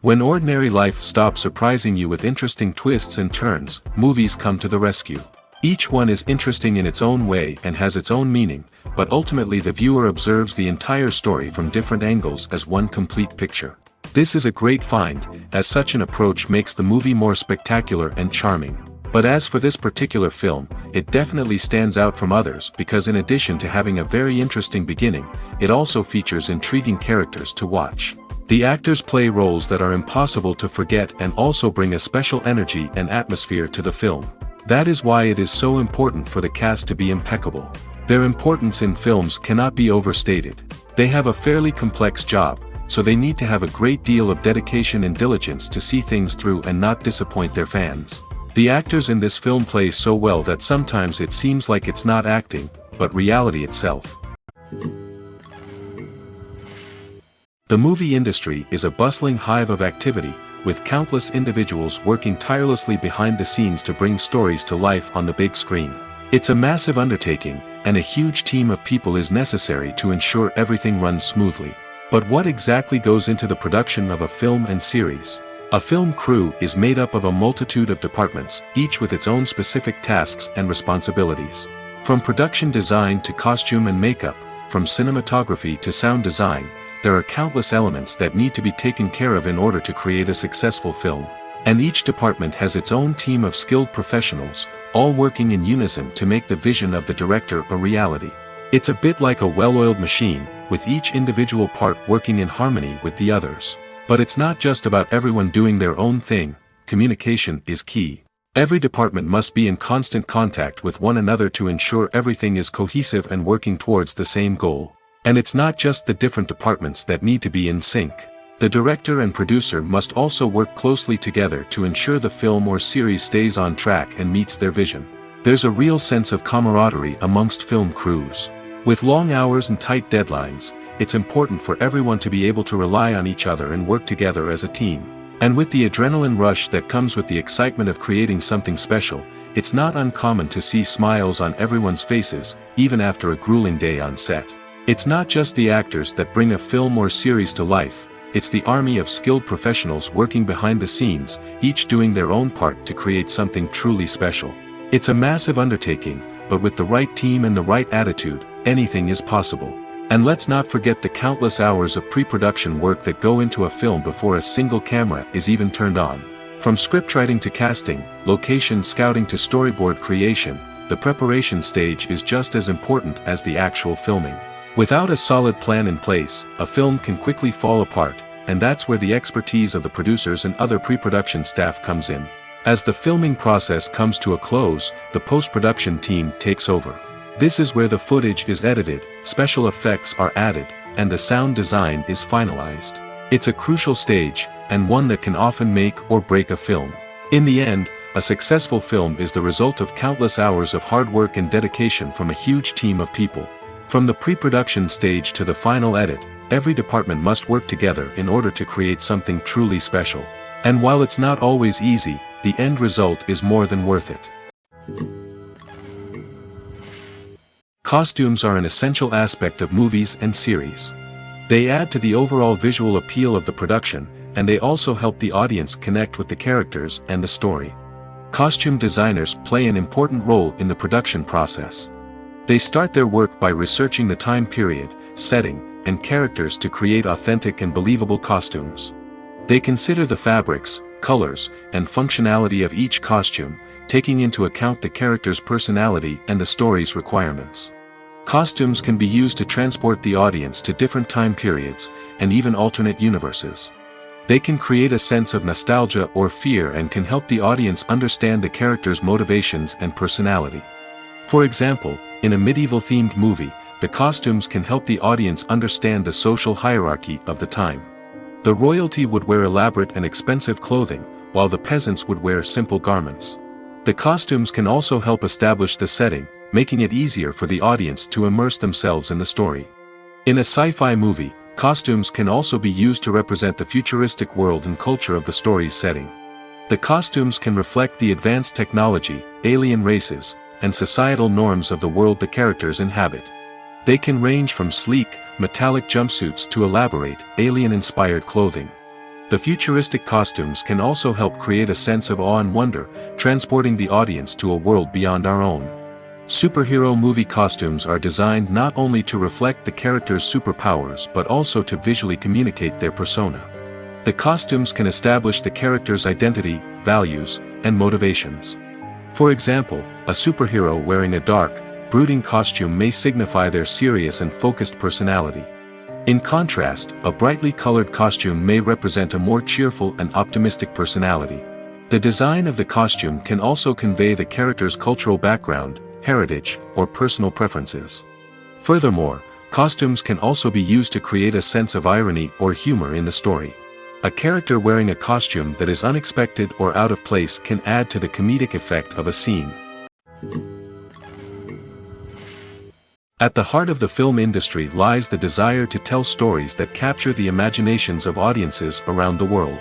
When ordinary life stops surprising you with interesting twists and turns, movies come to the rescue. Each one is interesting in its own way and has its own meaning, but ultimately the viewer observes the entire story from different angles as one complete picture. This is a great find, as such an approach makes the movie more spectacular and charming. But as for this particular film, it definitely stands out from others because in addition to having a very interesting beginning, it also features intriguing characters to watch. The actors play roles that are impossible to forget and also bring a special energy and atmosphere to the film. That is why it is so important for the cast to be impeccable. Their importance in films cannot be overstated. They have a fairly complex job, so they need to have a great deal of dedication and diligence to see things through and not disappoint their fans. The actors in this film play so well that sometimes it seems like it's not acting, but reality itself. The movie industry is a bustling hive of activity, with countless individuals working tirelessly behind the scenes to bring stories to life on the big screen. It's a massive undertaking, and a huge team of people is necessary to ensure everything runs smoothly. But what exactly goes into the production of a film and series? A film crew is made up of a multitude of departments, each with its own specific tasks and responsibilities. From production design to costume and makeup, from cinematography to sound design, there are countless elements that need to be taken care of in order to create a successful film. And each department has its own team of skilled professionals, all working in unison to make the vision of the director a reality. It's a bit like a well-oiled machine, with each individual part working in harmony with the others. But it's not just about everyone doing their own thing, communication is key. Every department must be in constant contact with one another to ensure everything is cohesive and working towards the same goal. And it's not just the different departments that need to be in sync. The director and producer must also work closely together to ensure the film or series stays on track and meets their vision. There's a real sense of camaraderie amongst film crews. With long hours and tight deadlines, it's important for everyone to be able to rely on each other and work together as a team. And with the adrenaline rush that comes with the excitement of creating something special, it's not uncommon to see smiles on everyone's faces, even after a grueling day on set. It's not just the actors that bring a film or series to life, it's the army of skilled professionals working behind the scenes, each doing their own part to create something truly special. It's a massive undertaking, but with the right team and the right attitude, anything is possible. And let's not forget the countless hours of pre-production work that go into a film before a single camera is even turned on. From scriptwriting to casting, location scouting to storyboard creation, the preparation stage is just as important as the actual filming. Without a solid plan in place, a film can quickly fall apart, and that's where the expertise of the producers and other pre-production staff comes in. As the filming process comes to a close, the post-production team takes over. This is where the footage is edited, special effects are added, and the sound design is finalized. It's a crucial stage, and one that can often make or break a film. In the end, a successful film is the result of countless hours of hard work and dedication from a huge team of people. From the pre-production stage to the final edit, every department must work together in order to create something truly special. And while it's not always easy, the end result is more than worth it. Costumes are an essential aspect of movies and series. They add to the overall visual appeal of the production, and they also help the audience connect with the characters and the story. Costume designers play an important role in the production process. They start their work by researching the time period, setting, and characters to create authentic and believable costumes. They consider the fabrics, colors, and functionality of each costume, taking into account the character's personality and the story's requirements. Costumes can be used to transport the audience to different time periods, and even alternate universes. They can create a sense of nostalgia or fear and can help the audience understand the character's motivations and personality. For example, in a medieval-themed movie, the costumes can help the audience understand the social hierarchy of the time. The royalty would wear elaborate and expensive clothing, while the peasants would wear simple garments. The costumes can also help establish the setting, making it easier for the audience to immerse themselves in the story. In a sci-fi movie, costumes can also be used to represent the futuristic world and culture of the story's setting. The costumes can reflect the advanced technology, alien races, and societal norms of the world the characters inhabit. They can range from sleek, metallic jumpsuits to elaborate, alien-inspired clothing. The futuristic costumes can also help create a sense of awe and wonder, transporting the audience to a world beyond our own. Superhero movie costumes are designed not only to reflect the character's superpowers but also to visually communicate their persona. The costumes can establish the character's identity, values, and motivations. For example, a superhero wearing a dark, brooding costume may signify their serious and focused personality. In contrast, a brightly colored costume may represent a more cheerful and optimistic personality. The design of the costume can also convey the character's cultural background, heritage, or personal preferences. Furthermore, costumes can also be used to create a sense of irony or humor in the story. A character wearing a costume that is unexpected or out of place can add to the comedic effect of a scene. At the heart of the film industry lies the desire to tell stories that capture the imaginations of audiences around the world.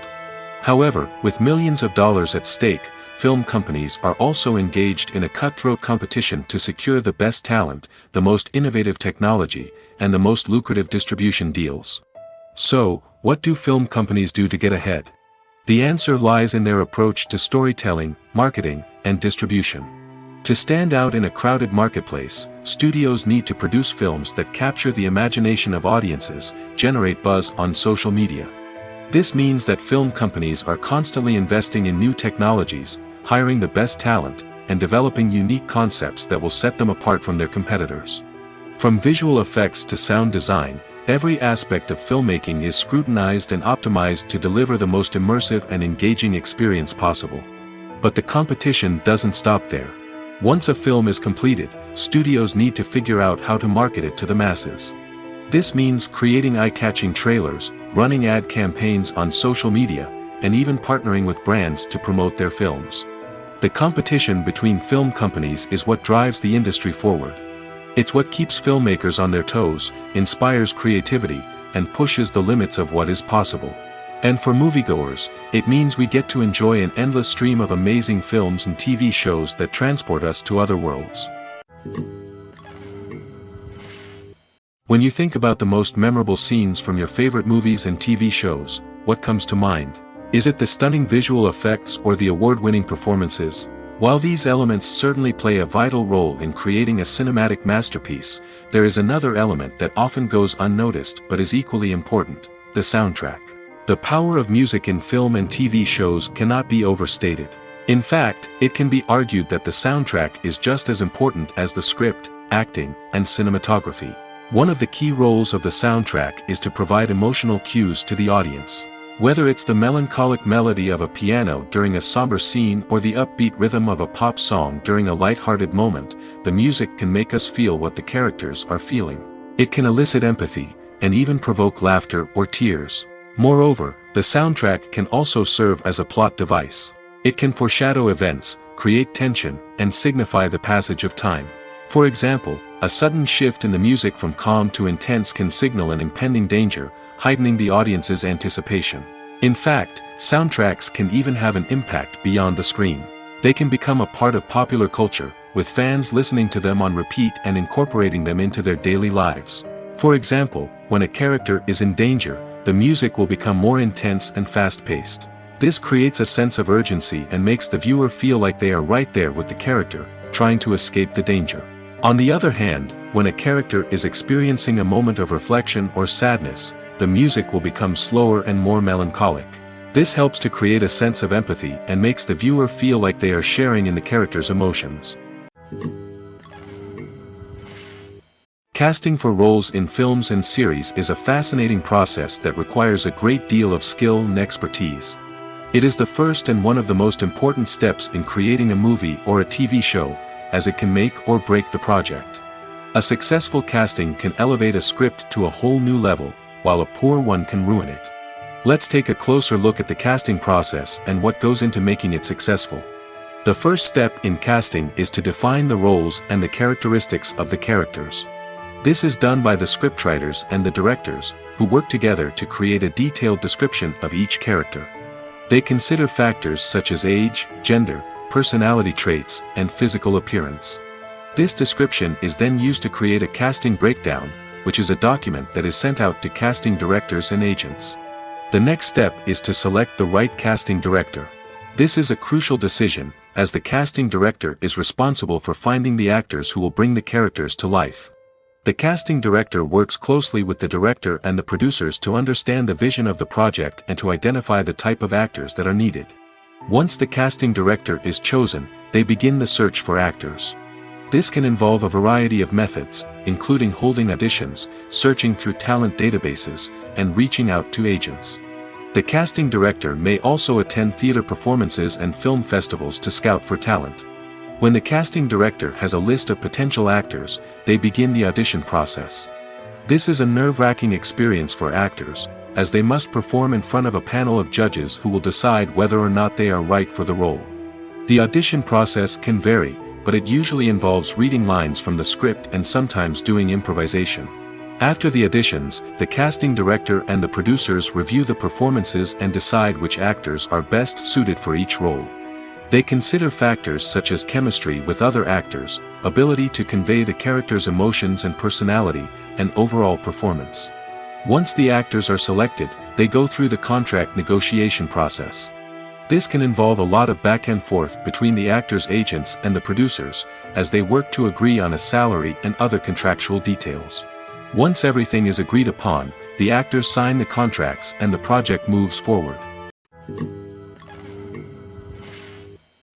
However, with millions of dollars at stake, film companies are also engaged in a cutthroat competition to secure the best talent, the most innovative technology, and the most lucrative distribution deals. So, what do film companies do to get ahead? The answer lies in their approach to storytelling, marketing, and distribution. To stand out in a crowded marketplace, studios need to produce films that capture the imagination of audiences, generate buzz on social media. This means that film companies are constantly investing in new technologies, hiring the best talent, and developing unique concepts that will set them apart from their competitors. From visual effects to sound design, every aspect of filmmaking is scrutinized and optimized to deliver the most immersive and engaging experience possible. But the competition doesn't stop there. Once a film is completed, studios need to figure out how to market it to the masses. This means creating eye-catching trailers, running ad campaigns on social media, and even partnering with brands to promote their films. The competition between film companies is what drives the industry forward. It's what keeps filmmakers on their toes, inspires creativity, and pushes the limits of what is possible. And for moviegoers, it means we get to enjoy an endless stream of amazing films and TV shows that transport us to other worlds. When you think about the most memorable scenes from your favorite movies and TV shows, what comes to mind? Is it the stunning visual effects or the award-winning performances? While these elements certainly play a vital role in creating a cinematic masterpiece, there is another element that often goes unnoticed but is equally important: the soundtrack. The power of music in film and TV shows cannot be overstated. In fact, it can be argued that the soundtrack is just as important as the script, acting, and cinematography. One of the key roles of the soundtrack is to provide emotional cues to the audience. Whether it's the melancholic melody of a piano during a somber scene or the upbeat rhythm of a pop song during a light-hearted moment, the music can make us feel what the characters are feeling. It can elicit empathy, and even provoke laughter or tears. Moreover, the soundtrack can also serve as a plot device. It can foreshadow events, create tension, and signify the passage of time. For example, a sudden shift in the music from calm to intense can signal an impending danger, heightening the audience's anticipation. In fact, soundtracks can even have an impact beyond the screen. They can become a part of popular culture, with fans listening to them on repeat and incorporating them into their daily lives. For example, when a character is in danger, the music will become more intense and fast-paced. This creates a sense of urgency and makes the viewer feel like they are right there with the character, trying to escape the danger. On the other hand, when a character is experiencing a moment of reflection or sadness, the music will become slower and more melancholic. This helps to create a sense of empathy and makes the viewer feel like they are sharing in the character's emotions. Casting for roles in films and series is a fascinating process that requires a great deal of skill and expertise. It is the first and one of the most important steps in creating a movie or a TV show, as it can make or break the project. A successful casting can elevate a script to a whole new level, while a poor one can ruin it. Let's take a closer look at the casting process and what goes into making it successful. The first step in casting is to define the roles and the characteristics of the characters. This is done by the scriptwriters and the directors, who work together to create a detailed description of each character. They consider factors such as age, gender, personality traits, and physical appearance. This description is then used to create a casting breakdown, which is a document that is sent out to casting directors and agents. The next step is to select the right casting director. This is a crucial decision, as the casting director is responsible for finding the actors who will bring the characters to life. The casting director works closely with the director and the producers to understand the vision of the project and to identify the type of actors that are needed. Once the casting director is chosen, they begin the search for actors. This can involve a variety of methods, including holding auditions, searching through talent databases, and reaching out to agents. The casting director may also attend theater performances and film festivals to scout for talent. When the casting director has a list of potential actors, they begin the audition process. This is a nerve-wracking experience for actors, as they must perform in front of a panel of judges who will decide whether or not they are right for the role. The audition process can vary, but it usually involves reading lines from the script and sometimes doing improvisation. After the auditions, the casting director and the producers review the performances and decide which actors are best suited for each role. They consider factors such as chemistry with other actors, ability to convey the character's emotions and personality, and overall performance. Once the actors are selected, they go through the contract negotiation process. This can involve a lot of back and forth between the actors' agents and the producers, as they work to agree on a salary and other contractual details. Once everything is agreed upon, the actors sign the contracts and the project moves forward.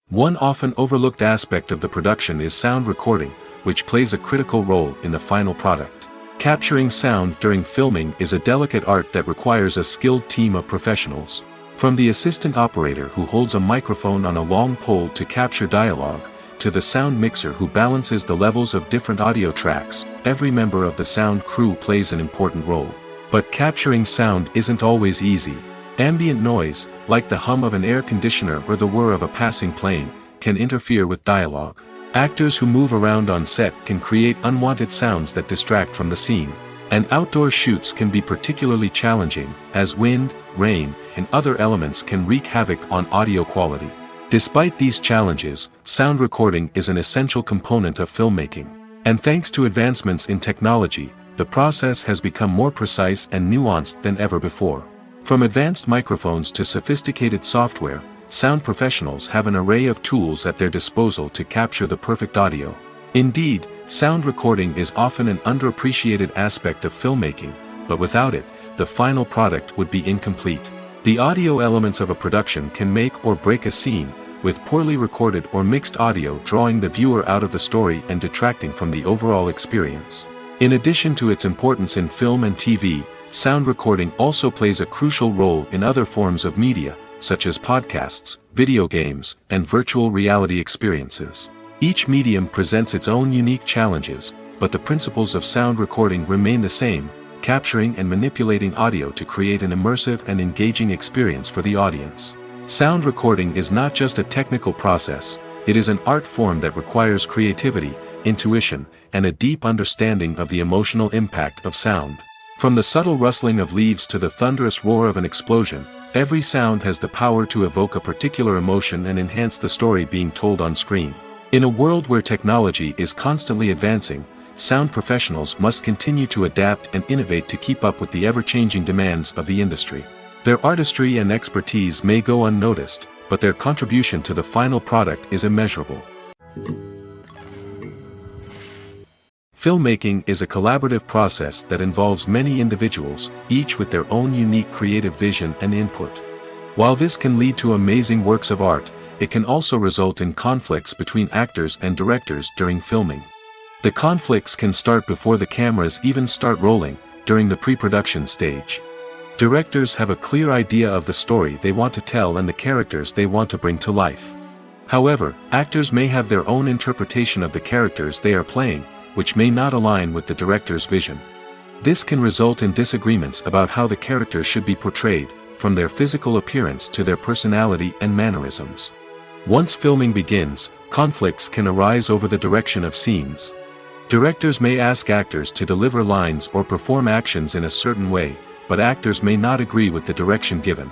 One often overlooked aspect of the production is sound recording, which plays a critical role in the final product. Capturing sound during filming is a delicate art that requires a skilled team of professionals. From the assistant operator who holds a microphone on a long pole to capture dialogue, to the sound mixer who balances the levels of different audio tracks, every member of the sound crew plays an important role. But capturing sound isn't always easy. Ambient noise, like the hum of an air conditioner or the whir of a passing plane, can interfere with dialogue. Actors who move around on set can create unwanted sounds that distract from the scene. And outdoor shoots can be particularly challenging, as wind, rain, and other elements can wreak havoc on audio quality. Despite these challenges, sound recording is an essential component of filmmaking. And thanks to advancements in technology, the process has become more precise and nuanced than ever before. From advanced microphones to sophisticated software, sound professionals have an array of tools at their disposal to capture the perfect audio. Indeed, sound recording is often an underappreciated aspect of filmmaking, but without it, the final product would be incomplete. The audio elements of a production can make or break a scene, with poorly recorded or mixed audio drawing the viewer out of the story and detracting from the overall experience. In addition to its importance in film and TV, sound recording also plays a crucial role in other forms of media, such as podcasts, video games, and virtual reality experiences. Each medium presents its own unique challenges, but the principles of sound recording remain the same, capturing and manipulating audio to create an immersive and engaging experience for the audience. Sound recording is not just a technical process, it is an art form that requires creativity, intuition, and a deep understanding of the emotional impact of sound. From the subtle rustling of leaves to the thunderous roar of an explosion, every sound has the power to evoke a particular emotion and enhance the story being told on screen. In a world where technology is constantly advancing, sound professionals must continue to adapt and innovate to keep up with the ever-changing demands of the industry. Their artistry and expertise may go unnoticed, but their contribution to the final product is immeasurable. Filmmaking is a collaborative process that involves many individuals, each with their own unique creative vision and input. While this can lead to amazing works of art, it can also result in conflicts between actors and directors during filming. The conflicts can start before the cameras even start rolling, during the pre-production stage. Directors have a clear idea of the story they want to tell and the characters they want to bring to life. However, actors may have their own interpretation of the characters they are playing, which may not align with the director's vision. This can result in disagreements about how the characters should be portrayed, from their physical appearance to their personality and mannerisms. Once filming begins, conflicts can arise over the direction of scenes. Directors may ask actors to deliver lines or perform actions in a certain way, but actors may not agree with the direction given.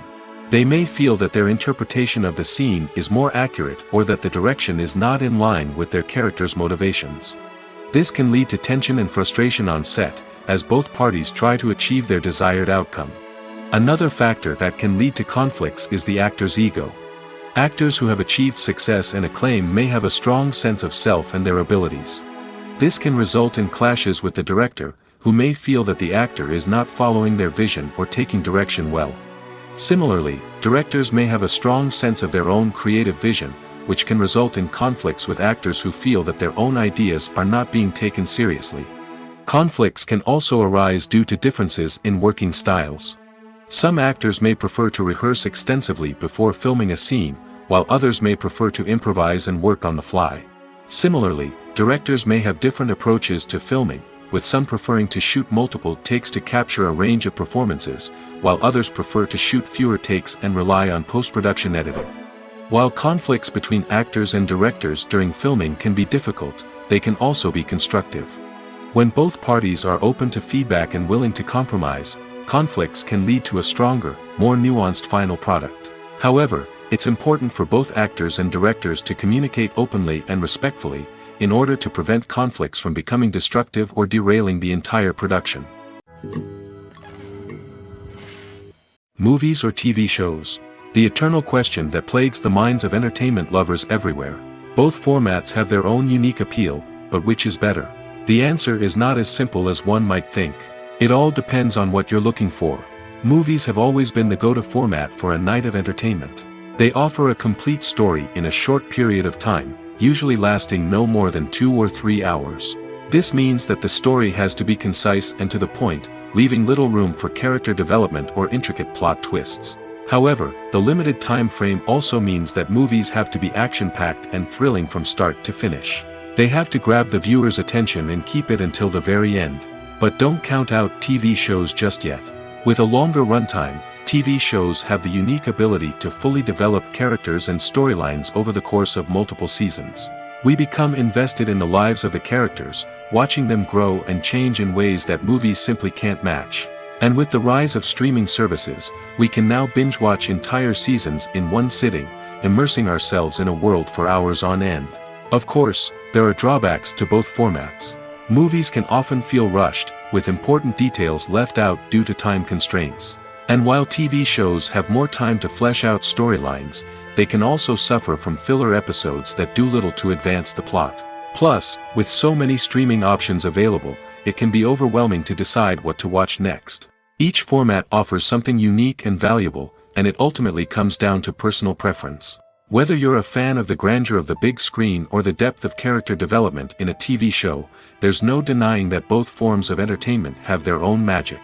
They may feel that their interpretation of the scene is more accurate or that the direction is not in line with their character's motivations. This can lead to tension and frustration on set, as both parties try to achieve their desired outcome. Another factor that can lead to conflicts is the actor's ego. Actors who have achieved success and acclaim may have a strong sense of self and their abilities. This can result in clashes with the director, who may feel that the actor is not following their vision or taking direction well. Similarly, directors may have a strong sense of their own creative vision, which can result in conflicts with actors who feel that their own ideas are not being taken seriously. Conflicts can also arise due to differences in working styles. Some actors may prefer to rehearse extensively before filming a scene, while others may prefer to improvise and work on the fly. Similarly, directors may have different approaches to filming, with some preferring to shoot multiple takes to capture a range of performances, while others prefer to shoot fewer takes and rely on post-production editing. While conflicts between actors and directors during filming can be difficult, they can also be constructive. When both parties are open to feedback and willing to compromise, conflicts can lead to a stronger, more nuanced final product. However, it's important for both actors and directors to communicate openly and respectfully, in order to prevent conflicts from becoming destructive or derailing the entire production. Movies or TV shows? The eternal question that plagues the minds of entertainment lovers everywhere. Both formats have their own unique appeal, but which is better? The answer is not as simple as one might think. It all depends on what you're looking for. Movies have always been the go-to format for a night of entertainment. They offer a complete story in a short period of time, usually lasting no more than 2 or 3 hours. This means that the story has to be concise and to the point, leaving little room for character development or intricate plot twists. However, the limited time frame also means that movies have to be action-packed and thrilling from start to finish. They have to grab the viewer's attention and keep it until the very end. But don't count out TV shows just yet. With a longer runtime, TV shows have the unique ability to fully develop characters and storylines over the course of multiple seasons. We become invested in the lives of the characters, watching them grow and change in ways that movies simply can't match. And with the rise of streaming services, we can now binge-watch entire seasons in one sitting, immersing ourselves in a world for hours on end. Of course, there are drawbacks to both formats. Movies can often feel rushed, with important details left out due to time constraints. And while TV shows have more time to flesh out storylines, they can also suffer from filler episodes that do little to advance the plot. Plus, with so many streaming options available, it can be overwhelming to decide what to watch next. Each format offers something unique and valuable, and it ultimately comes down to personal preference. Whether you're a fan of the grandeur of the big screen or the depth of character development in a TV show, there's no denying that both forms of entertainment have their own magic.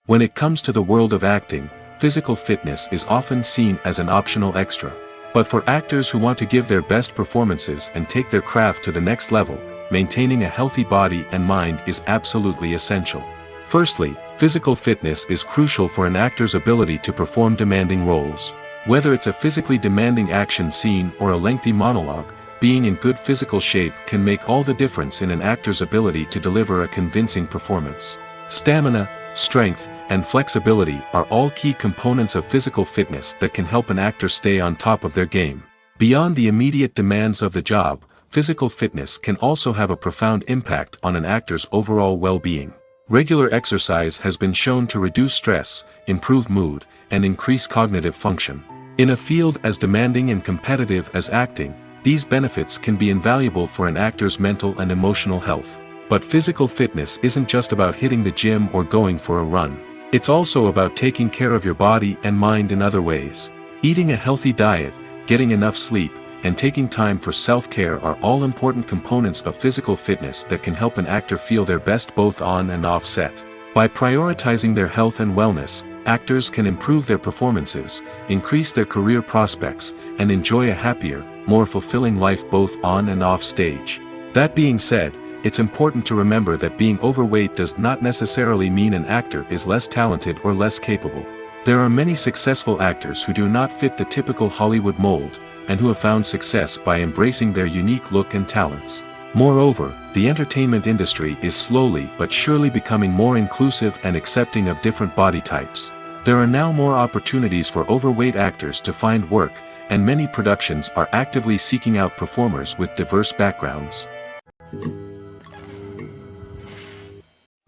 When it comes to the world of acting, physical fitness is often seen as an optional extra. But for actors who want to give their best performances and take their craft to the next level, maintaining a healthy body and mind is absolutely essential. Firstly, physical fitness is crucial for an actor's ability to perform demanding roles. Whether it's a physically demanding action scene or a lengthy monologue, being in good physical shape can make all the difference in an actor's ability to deliver a convincing performance. Stamina, strength, and flexibility are all key components of physical fitness that can help an actor stay on top of their game. Beyond the immediate demands of the job, physical fitness can also have a profound impact on an actor's overall well-being. Regular exercise has been shown to reduce stress, improve mood, and increase cognitive function. In a field as demanding and competitive as acting, these benefits can be invaluable for an actor's mental and emotional health. But physical fitness isn't just about hitting the gym or going for a run. It's also about taking care of your body and mind in other ways. Eating a healthy diet, getting enough sleep, and taking time for self-care are all important components of physical fitness that can help an actor feel their best both on and off set. By prioritizing their health and wellness, actors can improve their performances, increase their career prospects, and enjoy a happier, more fulfilling life both on and off stage. That being said, it's important to remember that being overweight does not necessarily mean an actor is less talented or less capable. There are many successful actors who do not fit the typical Hollywood mold, and who have found success by embracing their unique look and talents. Moreover, the entertainment industry is slowly but surely becoming more inclusive and accepting of different body types. There are now more opportunities for overweight actors to find work, and many productions are actively seeking out performers with diverse backgrounds.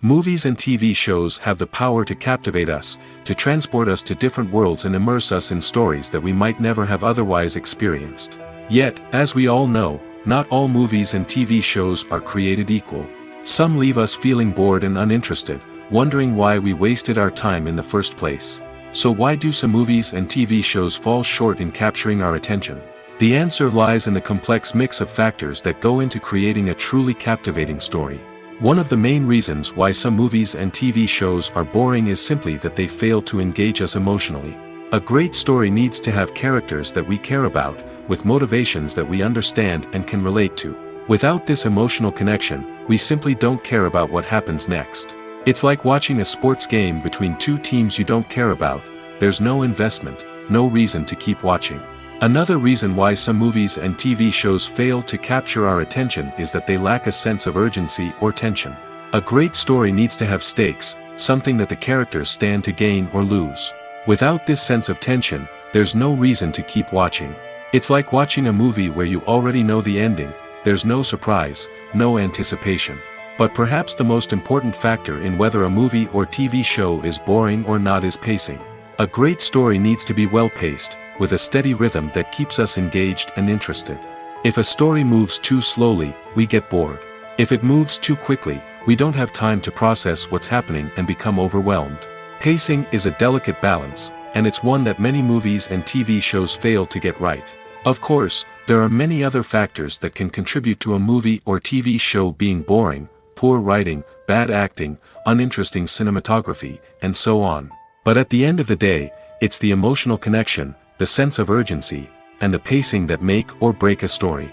Movies and TV shows have the power to captivate us, to transport us to different worlds and immerse us in stories that we might never have otherwise experienced. Yet, as we all know, not all movies and TV shows are created equal. Some leave us feeling bored and uninterested, wondering why we wasted our time in the first place. So why do some movies and TV shows fall short in capturing our attention? The answer lies in the complex mix of factors that go into creating a truly captivating story. One of the main reasons why some movies and TV shows are boring is simply that they fail to engage us emotionally. A great story needs to have characters that we care about, with motivations that we understand and can relate to. Without this emotional connection, we simply don't care about what happens next. It's like watching a sports game between two teams you don't care about. There's no investment, no reason to keep watching. Another reason why some movies and TV shows fail to capture our attention is that they lack a sense of urgency or tension. A great story needs to have stakes, something that the characters stand to gain or lose. Without this sense of tension, there's no reason to keep watching. It's like watching a movie where you already know the ending. There's no surprise, no anticipation. But perhaps the most important factor in whether a movie or TV show is boring or not is pacing. A great story needs to be well-paced, with a steady rhythm that keeps us engaged and interested. If a story moves too slowly, we get bored. If it moves too quickly, we don't have time to process what's happening and become overwhelmed. Pacing is a delicate balance, and it's one that many movies and TV shows fail to get right. Of course, there are many other factors that can contribute to a movie or TV show being boring: poor writing, bad acting, uninteresting cinematography, and so on. But at the end of the day, it's the emotional connection, the sense of urgency, and the pacing that make or break a story.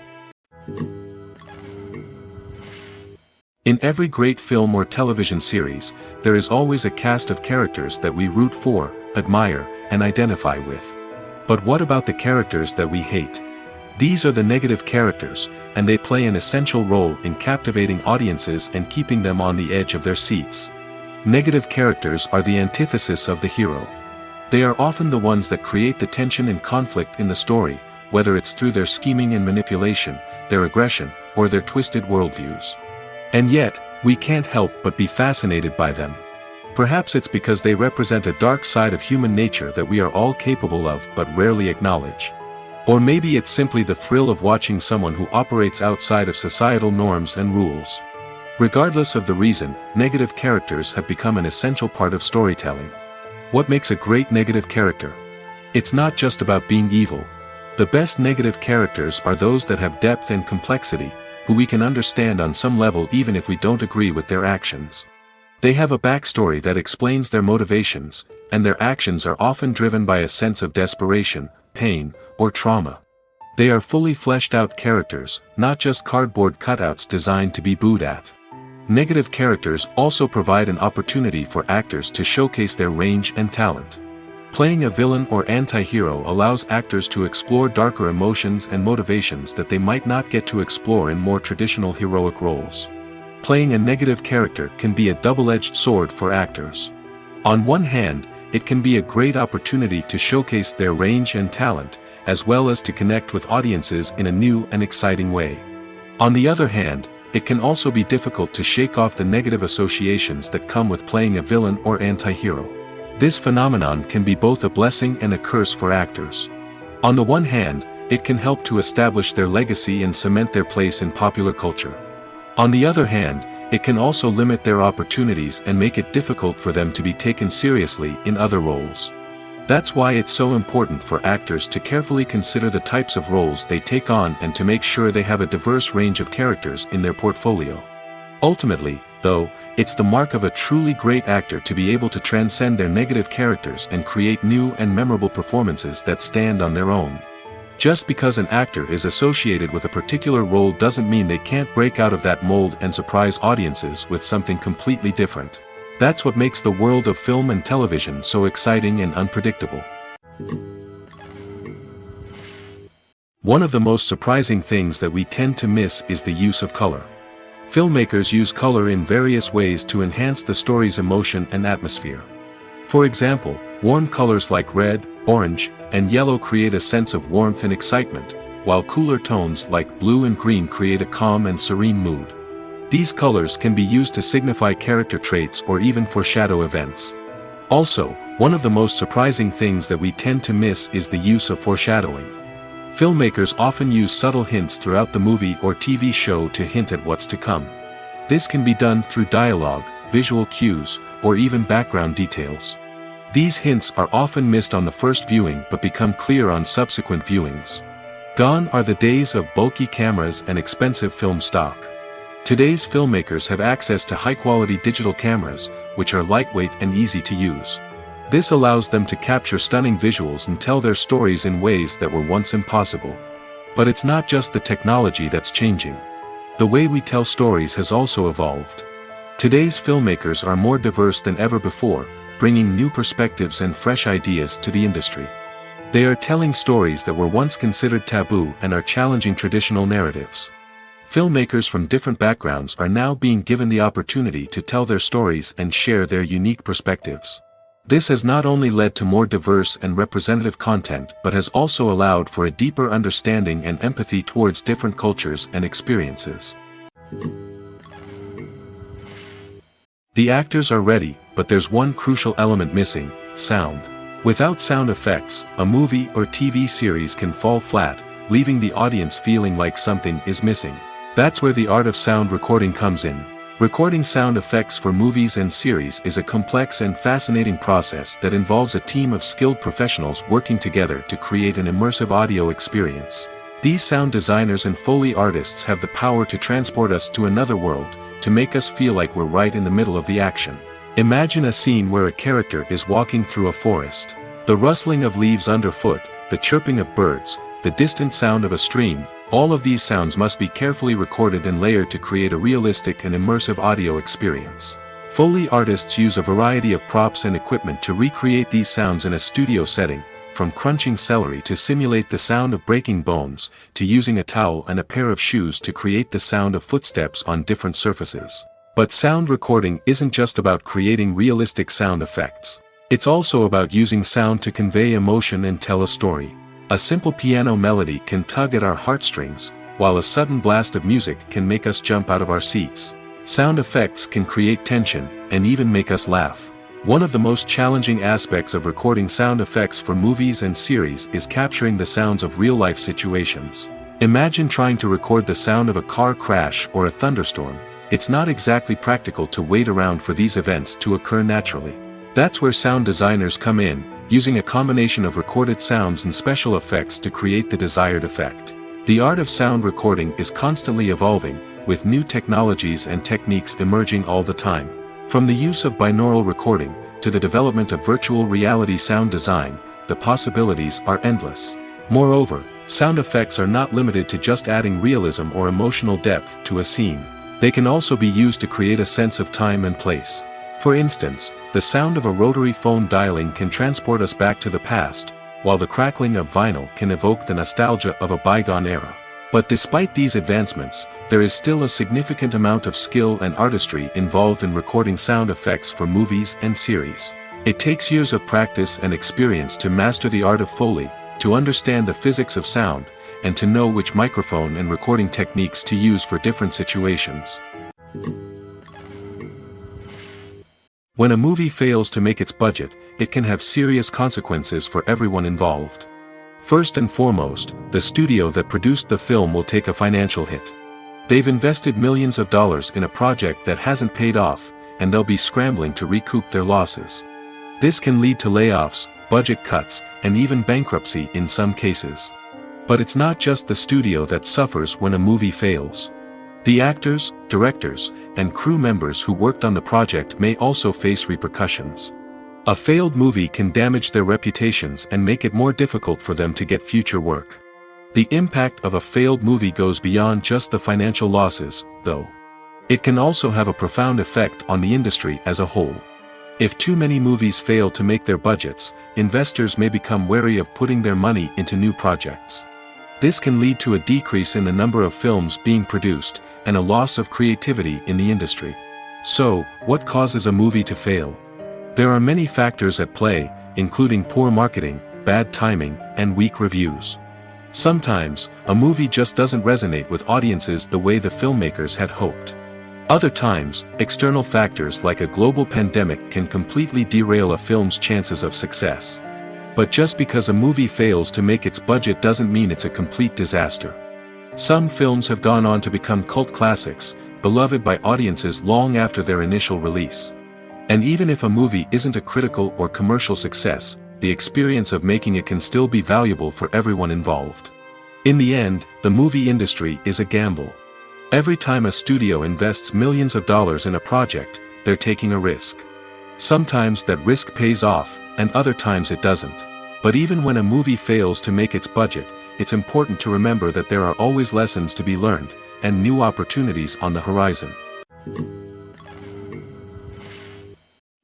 In every great film or television series, there is always a cast of characters that we root for, admire, and identify with. But what about the characters that we hate? These are the negative characters, and they play an essential role in captivating audiences and keeping them on the edge of their seats. Negative characters are the antithesis of the hero. They are often the ones that create the tension and conflict in the story, whether it's through their scheming and manipulation, their aggression, or their twisted worldviews. And yet, we can't help but be fascinated by them. Perhaps it's because they represent a dark side of human nature that we are all capable of but rarely acknowledge. Or maybe it's simply the thrill of watching someone who operates outside of societal norms and rules. Regardless of the reason, negative characters have become an essential part of storytelling. What makes a great negative character? It's not just about being evil. The best negative characters are those that have depth and complexity, who we can understand on some level even if we don't agree with their actions. They have a backstory that explains their motivations, and their actions are often driven by a sense of desperation, pain, or trauma. They are fully fleshed out characters, not just cardboard cutouts designed to be booed at. Negative characters also provide an opportunity for actors to showcase their range and talent. Playing a villain or anti-hero allows actors to explore darker emotions and motivations that they might not get to explore in more traditional heroic roles. Playing a negative character can be a double-edged sword for actors. On one hand, it can be a great opportunity to showcase their range and talent, as well as to connect with audiences in a new and exciting way. On the other hand, it can also be difficult to shake off the negative associations that come with playing a villain or anti-hero. This phenomenon can be both a blessing and a curse for actors. On the one hand, it can help to establish their legacy and cement their place in popular culture. On the other hand, it can also limit their opportunities and make it difficult for them to be taken seriously in other roles. That's why it's so important for actors to carefully consider the types of roles they take on and to make sure they have a diverse range of characters in their portfolio. Ultimately, though, it's the mark of a truly great actor to be able to transcend their negative characters and create new and memorable performances that stand on their own. Just because an actor is associated with a particular role doesn't mean they can't break out of that mold and surprise audiences with something completely different. That's what makes the world of film and television so exciting and unpredictable. One of the most surprising things that we tend to miss is the use of color. Filmmakers use color in various ways to enhance the story's emotion and atmosphere. For example, warm colors like red, orange, and yellow create a sense of warmth and excitement, while cooler tones like blue and green create a calm and serene mood. These colors can be used to signify character traits or even foreshadow events. Also, one of the most surprising things that we tend to miss is the use of foreshadowing. Filmmakers often use subtle hints throughout the movie or TV show to hint at what's to come. This can be done through dialogue, visual cues, or even background details. These hints are often missed on the first viewing but become clear on subsequent viewings. Gone are the days of bulky cameras and expensive film stock. Today's filmmakers have access to high-quality digital cameras, which are lightweight and easy to use. This allows them to capture stunning visuals and tell their stories in ways that were once impossible. But it's not just the technology that's changing. The way we tell stories has also evolved. Today's filmmakers are more diverse than ever before, bringing new perspectives and fresh ideas to the industry. They are telling stories that were once considered taboo and are challenging traditional narratives. Filmmakers from different backgrounds are now being given the opportunity to tell their stories and share their unique perspectives. This has not only led to more diverse and representative content but has also allowed for a deeper understanding and empathy towards different cultures and experiences. The actors are ready, but there's one crucial element missing: sound. Without sound effects, a movie or TV series can fall flat, leaving the audience feeling like something is missing. That's where the art of sound recording comes in. Recording sound effects for movies and series is a complex and fascinating process that involves a team of skilled professionals working together to create an immersive audio experience. These sound designers and Foley artists have the power to transport us to another world, to make us feel like we're right in the middle of the action. Imagine a scene where a character is walking through a forest. The rustling of leaves underfoot, the chirping of birds, the distant sound of a stream, all of these sounds must be carefully recorded and layered to create a realistic and immersive audio experience. Foley artists use a variety of props and equipment to recreate these sounds in a studio setting, from crunching celery to simulate the sound of breaking bones, to using a towel and a pair of shoes to create the sound of footsteps on different surfaces. But sound recording isn't just about creating realistic sound effects. It's also about using sound to convey emotion and tell a story. A simple piano melody can tug at our heartstrings, while a sudden blast of music can make us jump out of our seats. Sound effects can create tension, and even make us laugh. One of the most challenging aspects of recording sound effects for movies and series is capturing the sounds of real-life situations. Imagine trying to record the sound of a car crash or a thunderstorm. It's not exactly practical to wait around for these events to occur naturally. That's where sound designers come in, using a combination of recorded sounds and special effects to create the desired effect. The art of sound recording is constantly evolving, with new technologies and techniques emerging all the time. From the use of binaural recording, to the development of virtual reality sound design, the possibilities are endless. Moreover, sound effects are not limited to just adding realism or emotional depth to a scene. They can also be used to create a sense of time and place. For instance, the sound of a rotary phone dialing can transport us back to the past, while the crackling of vinyl can evoke the nostalgia of a bygone era. But despite these advancements, there is still a significant amount of skill and artistry involved in recording sound effects for movies and series. It takes years of practice and experience to master the art of Foley, to understand the physics of sound, and to know which microphone and recording techniques to use for different situations. When a movie fails to make its budget, it can have serious consequences for everyone involved. First and foremost, the studio that produced the film will take a financial hit. They've invested millions of dollars in a project that hasn't paid off, and they'll be scrambling to recoup their losses. This can lead to layoffs, budget cuts, and even bankruptcy in some cases. But it's not just the studio that suffers when a movie fails. The actors, directors, and crew members who worked on the project may also face repercussions. A failed movie can damage their reputations and make it more difficult for them to get future work. The impact of a failed movie goes beyond just the financial losses, though. It can also have a profound effect on the industry as a whole. If too many movies fail to make their budgets, investors may become wary of putting their money into new projects. This can lead to a decrease in the number of films being produced, and a loss of creativity in the industry. So, what causes a movie to fail? There are many factors at play, including poor marketing, bad timing, and weak reviews. Sometimes, a movie just doesn't resonate with audiences the way the filmmakers had hoped. Other times, external factors like a global pandemic can completely derail a film's chances of success. But just because a movie fails to make its budget doesn't mean it's a complete disaster. Some films have gone on to become cult classics, beloved by audiences long after their initial release. And even if a movie isn't a critical or commercial success, the experience of making it can still be valuable for everyone involved. In the end, the movie industry is a gamble. Every time a studio invests millions of dollars in a project, they're taking a risk. Sometimes that risk pays off, and other times it doesn't. But even when a movie fails to make its budget, it's important to remember that there are always lessons to be learned, and new opportunities on the horizon.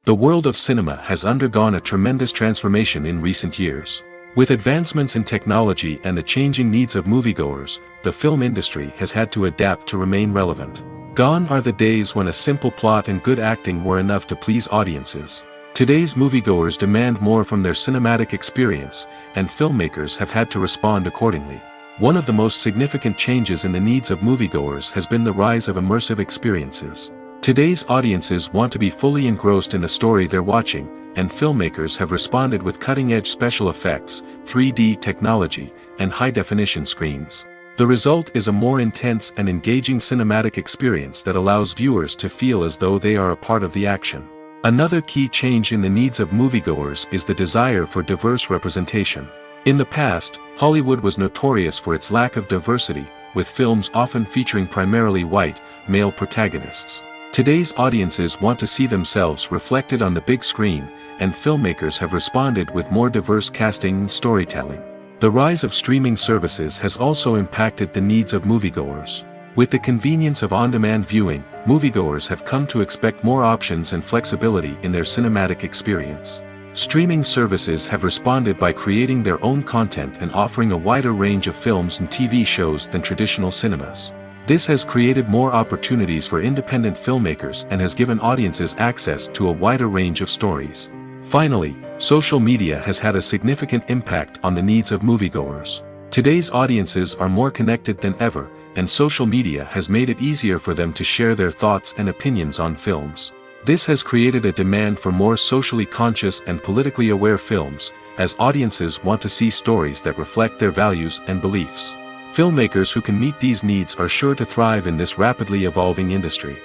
The world of cinema has undergone a tremendous transformation in recent years. With advancements in technology and the changing needs of moviegoers, the film industry has had to adapt to remain relevant. Gone are the days when a simple plot and good acting were enough to please audiences. Today's moviegoers demand more from their cinematic experience, and filmmakers have had to respond accordingly. One of the most significant changes in the needs of moviegoers has been the rise of immersive experiences. Today's audiences want to be fully engrossed in the story they're watching, and filmmakers have responded with cutting-edge special effects, 3D technology, and high-definition screens. The result is a more intense and engaging cinematic experience that allows viewers to feel as though they are a part of the action. Another key change in the needs of moviegoers is the desire for diverse representation. In the past, Hollywood was notorious for its lack of diversity, with films often featuring primarily white, male protagonists. Today's audiences want to see themselves reflected on the big screen, and filmmakers have responded with more diverse casting and storytelling. The rise of streaming services has also impacted the needs of moviegoers. With the convenience of on-demand viewing, moviegoers have come to expect more options and flexibility in their cinematic experience. Streaming services have responded by creating their own content and offering a wider range of films and TV shows than traditional cinemas. This has created more opportunities for independent filmmakers and has given audiences access to a wider range of stories. Finally, social media has had a significant impact on the needs of moviegoers. Today's audiences are more connected than ever, and social media has made it easier for them to share their thoughts and opinions on films. This has created a demand for more socially conscious and politically aware films, as audiences want to see stories that reflect their values and beliefs. Filmmakers who can meet these needs are sure to thrive in this rapidly evolving industry.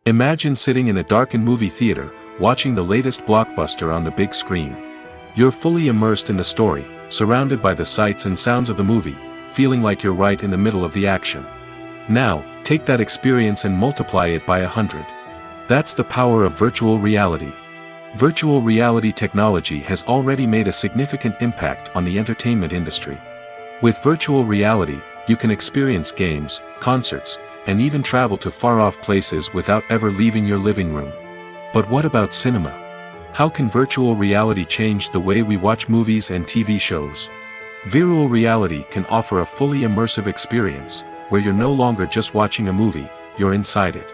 Imagine sitting in a darkened movie theater, watching the latest blockbuster on the big screen. You're fully immersed in the story, surrounded by the sights and sounds of the movie, feeling like you're right in the middle of the action. Now, take that experience and multiply it by 100. That's the power of virtual reality. Virtual reality technology has already made a significant impact on the entertainment industry. With virtual reality, you can experience games, concerts, and even travel to far-off places without ever leaving your living room. But what about cinema? How can virtual reality change the way we watch movies and TV shows? Virtual reality can offer a fully immersive experience, where you're no longer just watching a movie, you're inside it.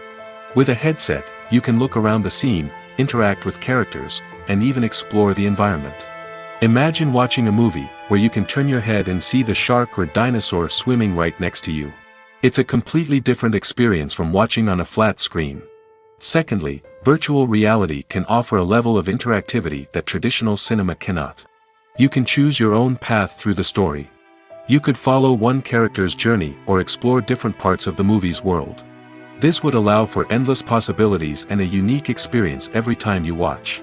With a headset, you can look around the scene, interact with characters, and even explore the environment. Imagine watching a movie where you can turn your head and see the shark or dinosaur swimming right next to you. It's a completely different experience from watching on a flat screen. Secondly, virtual reality can offer a level of interactivity that traditional cinema cannot. You can choose your own path through the story. You could follow one character's journey or explore different parts of the movie's world. This would allow for endless possibilities and a unique experience every time you watch.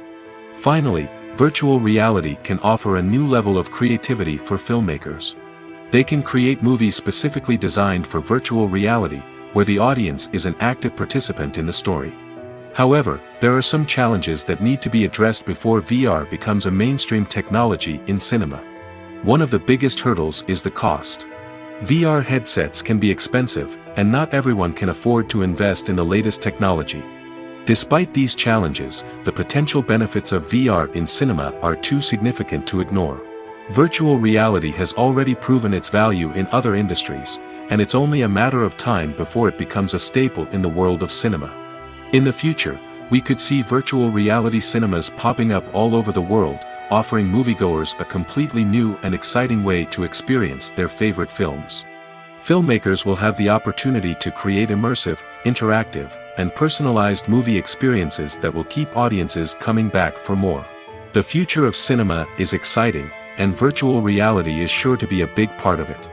Finally, virtual reality can offer a new level of creativity for filmmakers. They can create movies specifically designed for virtual reality, where the audience is an active participant in the story. However, there are some challenges that need to be addressed before VR becomes a mainstream technology in cinema. One of the biggest hurdles is the cost. VR headsets can be expensive, and not everyone can afford to invest in the latest technology. Despite these challenges, the potential benefits of VR in cinema are too significant to ignore. Virtual reality has already proven its value in other industries, and it's only a matter of time before it becomes a staple in the world of cinema. In the future, we could see virtual reality cinemas popping up all over the world, offering moviegoers a completely new and exciting way to experience their favorite films. Filmmakers will have the opportunity to create immersive, interactive, and personalized movie experiences that will keep audiences coming back for more. The future of cinema is exciting, and virtual reality is sure to be a big part of it.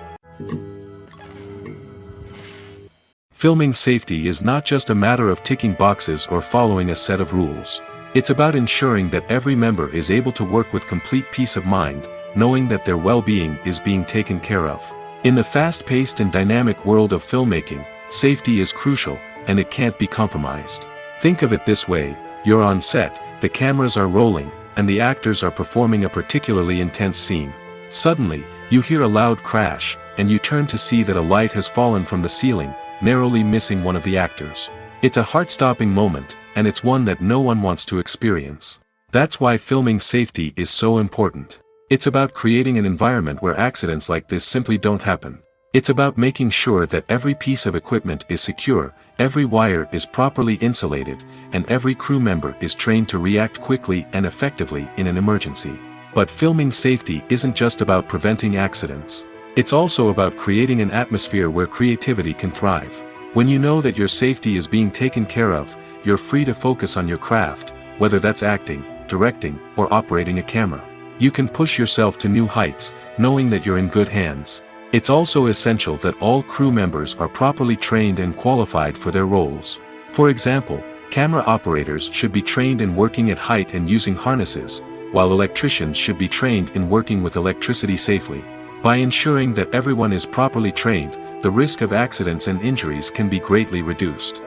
Filming safety is not just a matter of ticking boxes or following a set of rules. It's about ensuring that every member is able to work with complete peace of mind, knowing that their well-being is being taken care of. In the fast-paced and dynamic world of filmmaking, safety is crucial, and it can't be compromised. Think of it this way: you're on set, the cameras are rolling, and the actors are performing a particularly intense scene. Suddenly, you hear a loud crash, and you turn to see that a light has fallen from the ceiling, narrowly missing one of the actors. It's a heart-stopping moment, and it's one that no one wants to experience. That's why filming safety is so important. It's about creating an environment where accidents like this simply don't happen. It's about making sure that every piece of equipment is secure, every wire is properly insulated, and every crew member is trained to react quickly and effectively in an emergency. But filming safety isn't just about preventing accidents. It's also about creating an atmosphere where creativity can thrive. When you know that your safety is being taken care of, you're free to focus on your craft, whether that's acting, directing, or operating a camera. You can push yourself to new heights, knowing that you're in good hands. It's also essential that all crew members are properly trained and qualified for their roles. For example, camera operators should be trained in working at height and using harnesses, while electricians should be trained in working with electricity safely. By ensuring that everyone is properly trained, the risk of accidents and injuries can be greatly reduced.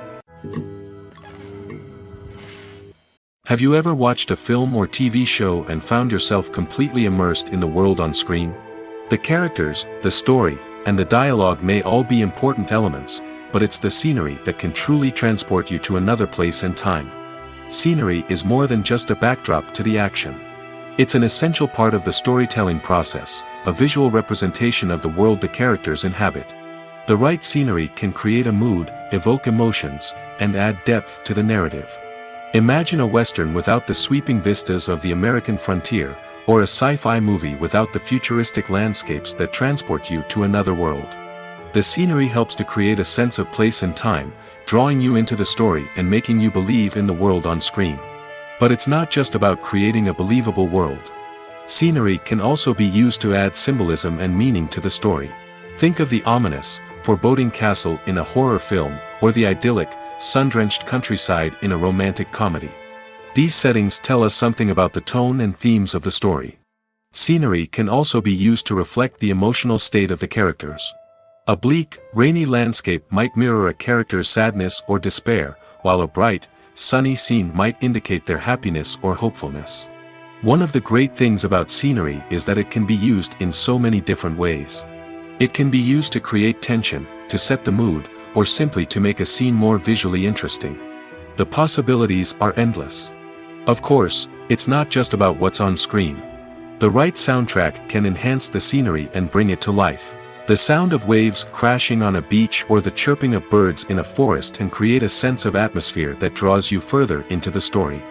Have you ever watched a film or TV show and found yourself completely immersed in the world on screen? The characters, the story, and the dialogue may all be important elements, but it's the scenery that can truly transport you to another place and time. Scenery is more than just a backdrop to the action. It's an essential part of the storytelling process, a visual representation of the world the characters inhabit. The right scenery can create a mood, evoke emotions, and add depth to the narrative. Imagine a Western without the sweeping vistas of the American frontier, or a sci-fi movie without the futuristic landscapes that transport you to another world. The scenery helps to create a sense of place and time, drawing you into the story and making you believe in the world on screen. But it's not just about creating a believable world. Scenery can also be used to add symbolism and meaning to the story. Think of the ominous, foreboding castle in a horror film, or the idyllic, sun-drenched countryside in a romantic comedy. These settings tell us something about the tone and themes of the story. Scenery can also be used to reflect the emotional state of the characters. A bleak, rainy landscape might mirror a character's sadness or despair, while a bright, sunny scene might indicate their happiness or hopefulness. One of the great things about scenery is that it can be used in so many different ways. It can be used to create tension, to set the mood, or simply to make a scene more visually interesting. The possibilities are endless. Of course, it's not just about what's on screen. The right soundtrack can enhance the scenery and bring it to life. The sound of waves crashing on a beach or the chirping of birds in a forest can create a sense of atmosphere that draws you further into the story.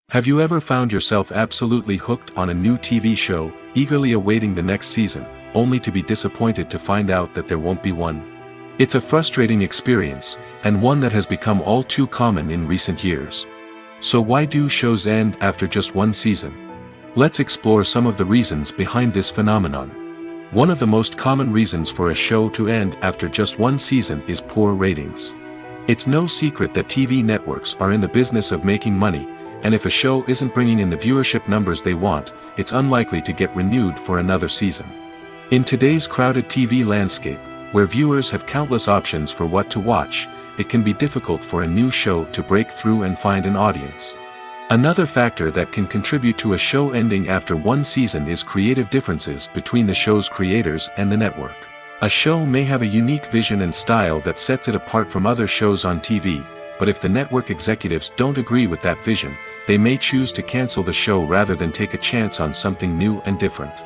Have you ever found yourself absolutely hooked on a new TV show, eagerly awaiting the next season, only to be disappointed to find out that there won't be one? It's a frustrating experience, and one that has become all too common in recent years. So why do shows end after just one season? Let's explore some of the reasons behind this phenomenon. One of the most common reasons for a show to end after just one season is poor ratings. It's no secret that TV networks are in the business of making money, and if a show isn't bringing in the viewership numbers they want, it's unlikely to get renewed for another season. In today's crowded TV landscape, where viewers have countless options for what to watch, it can be difficult for a new show to break through and find an audience. Another factor that can contribute to a show ending after one season is creative differences between the show's creators and the network. A show may have a unique vision and style that sets it apart from other shows on TV, but if the network executives don't agree with that vision, they may choose to cancel the show rather than take a chance on something new and different.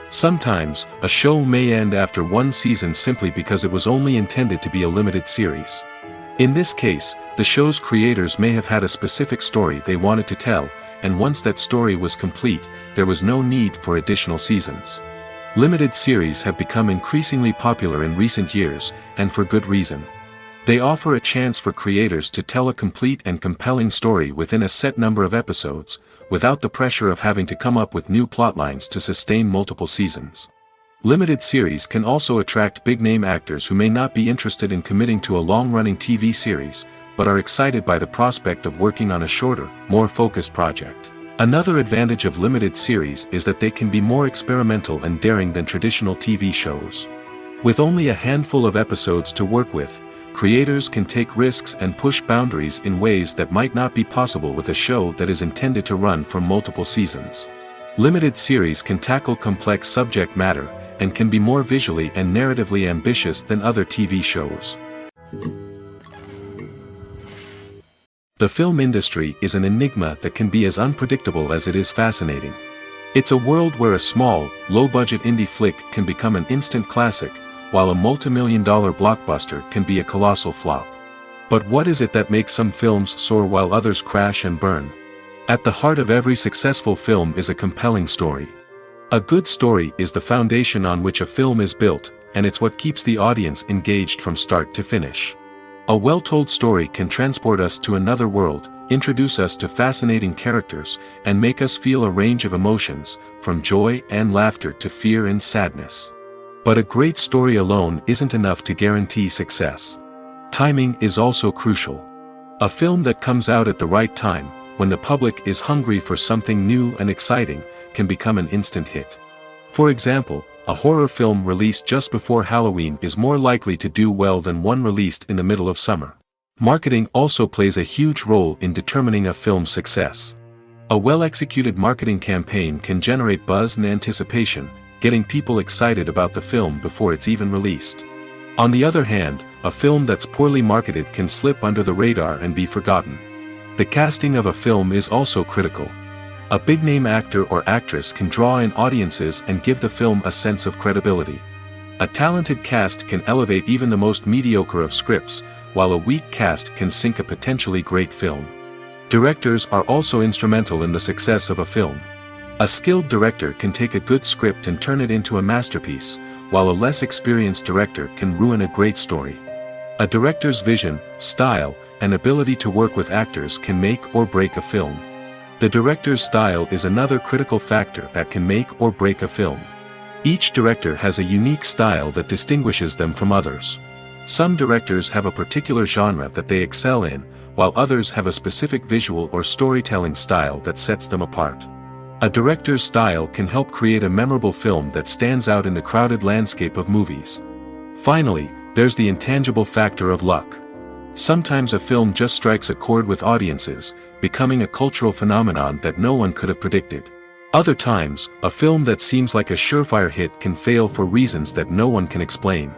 Sometimes, a show may end after one season simply because it was only intended to be a limited series. In this case, the show's creators may have had a specific story they wanted to tell, and once that story was complete, there was no need for additional seasons. Limited series have become increasingly popular in recent years, and for good reason. They offer a chance for creators to tell a complete and compelling story within a set number of episodes, without the pressure of having to come up with new plotlines to sustain multiple seasons. Limited series can also attract big-name actors who may not be interested in committing to a long-running TV series, but are excited by the prospect of working on a shorter, more focused project. Another advantage of limited series is that they can be more experimental and daring than traditional TV shows. With only a handful of episodes to work with, creators can take risks and push boundaries in ways that might not be possible with a show that is intended to run for multiple seasons. Limited series can tackle complex subject matter, and can be more visually and narratively ambitious than other TV shows. The film industry is an enigma that can be as unpredictable as it is fascinating. It's a world where a small, low-budget indie flick can become an instant classic, while a multi-million-dollar blockbuster can be a colossal flop. But what is it that makes some films soar while others crash and burn? At the heart of every successful film is a compelling story. A good story is the foundation on which a film is built, and it's what keeps the audience engaged from start to finish. A well-told story can transport us to another world, introduce us to fascinating characters, and make us feel a range of emotions, from joy and laughter to fear and sadness. But a great story alone isn't enough to guarantee success. Timing is also crucial. A film that comes out at the right time, when the public is hungry for something new and exciting, can become an instant hit. For example, a horror film released just before Halloween is more likely to do well than one released in the middle of summer. Marketing also plays a huge role in determining a film's success. A well-executed marketing campaign can generate buzz and anticipation, getting people excited about the film before it's even released. On the other hand, a film that's poorly marketed can slip under the radar and be forgotten. The casting of a film is also critical. A big-name actor or actress can draw in audiences and give the film a sense of credibility. A talented cast can elevate even the most mediocre of scripts, while a weak cast can sink a potentially great film. Directors are also instrumental in the success of a film. A skilled director can take a good script and turn it into a masterpiece, while a less experienced director can ruin a great story. A director's vision, style, and ability to work with actors can make or break a film. The director's style is another critical factor that can make or break a film. Each director has a unique style that distinguishes them from others. Some directors have a particular genre that they excel in, while others have a specific visual or storytelling style that sets them apart. A director's style can help create a memorable film that stands out in the crowded landscape of movies. Finally, there's the intangible factor of luck. Sometimes a film just strikes a chord with audiences, becoming a cultural phenomenon that no one could have predicted. Other times, a film that seems like a surefire hit can fail for reasons that no one can explain.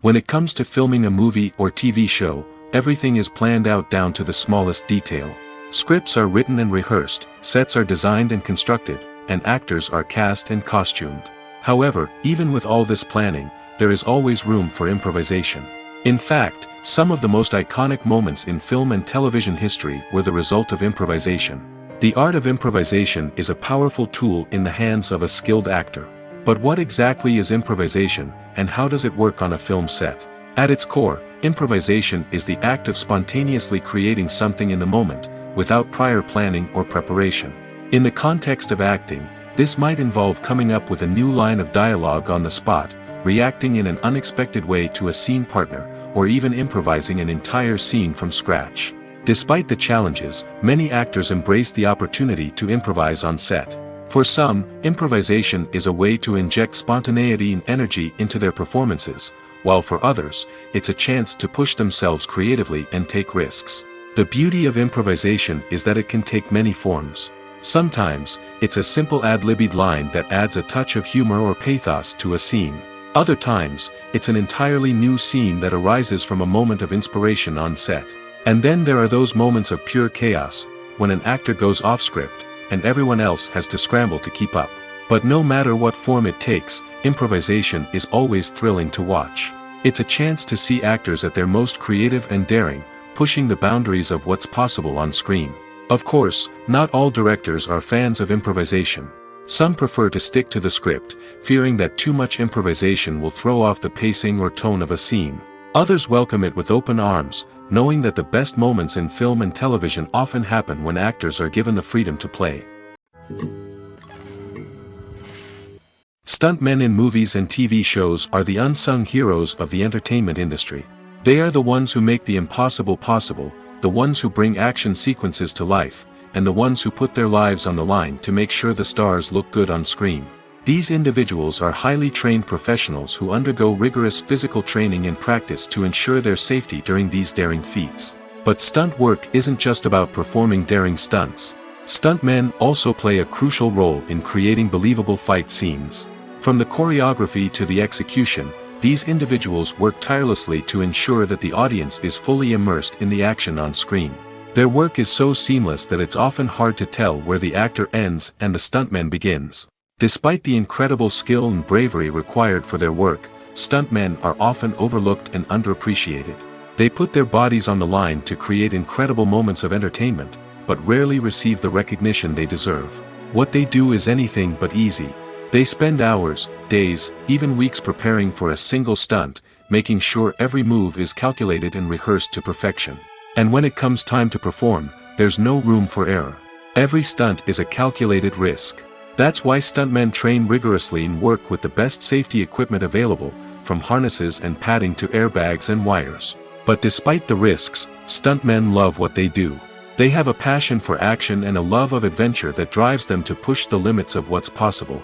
When it comes to filming a movie or TV show, everything is planned out down to the smallest detail. Scripts are written and rehearsed, sets are designed and constructed, and actors are cast and costumed. However, even with all this planning, there is always room for improvisation. In fact, some of the most iconic moments in film and television history were the result of improvisation. The art of improvisation is a powerful tool in the hands of a skilled actor. But what exactly is improvisation, and how does it work on a film set? At its core, improvisation is the act of spontaneously creating something in the moment, without prior planning or preparation. In the context of acting, this might involve coming up with a new line of dialogue on the spot, reacting in an unexpected way to a scene partner, or even improvising an entire scene from scratch. Despite the challenges, many actors embrace the opportunity to improvise on set. For some, improvisation is a way to inject spontaneity and energy into their performances, while for others, it's a chance to push themselves creatively and take risks. The beauty of improvisation is that it can take many forms. Sometimes, it's a simple ad-libbed line that adds a touch of humor or pathos to a scene. Other times, it's an entirely new scene that arises from a moment of inspiration on set. And then there are those moments of pure chaos, when an actor goes off script, and everyone else has to scramble to keep up. But no matter what form it takes, improvisation is always thrilling to watch. It's a chance to see actors at their most creative and daring, pushing the boundaries of what's possible on screen. Of course, not all directors are fans of improvisation. Some prefer to stick to the script, fearing that too much improvisation will throw off the pacing or tone of a scene. Others welcome it with open arms, knowing that the best moments in film and television often happen when actors are given the freedom to play. Stuntmen in movies and TV shows are the unsung heroes of the entertainment industry. They are the ones who make the impossible possible, the ones who bring action sequences to life, and the ones who put their lives on the line to make sure the stars look good on screen. These individuals are highly trained professionals who undergo rigorous physical training and practice to ensure their safety during these daring feats. But stunt work isn't just about performing daring stunts. Stuntmen also play a crucial role in creating believable fight scenes. From the choreography to the execution, these individuals work tirelessly to ensure that the audience is fully immersed in the action on screen. Their work is so seamless that it's often hard to tell where the actor ends and the stuntman begins. Despite the incredible skill and bravery required for their work, stuntmen are often overlooked and underappreciated. They put their bodies on the line to create incredible moments of entertainment, but rarely receive the recognition they deserve. What they do is anything but easy. They spend hours, days, even weeks preparing for a single stunt, making sure every move is calculated and rehearsed to perfection. And when it comes time to perform, there's no room for error. Every stunt is a calculated risk. That's why stuntmen train rigorously and work with the best safety equipment available, from harnesses and padding to airbags and wires. But despite the risks, stuntmen love what they do. They have a passion for action and a love of adventure that drives them to push the limits of what's possible.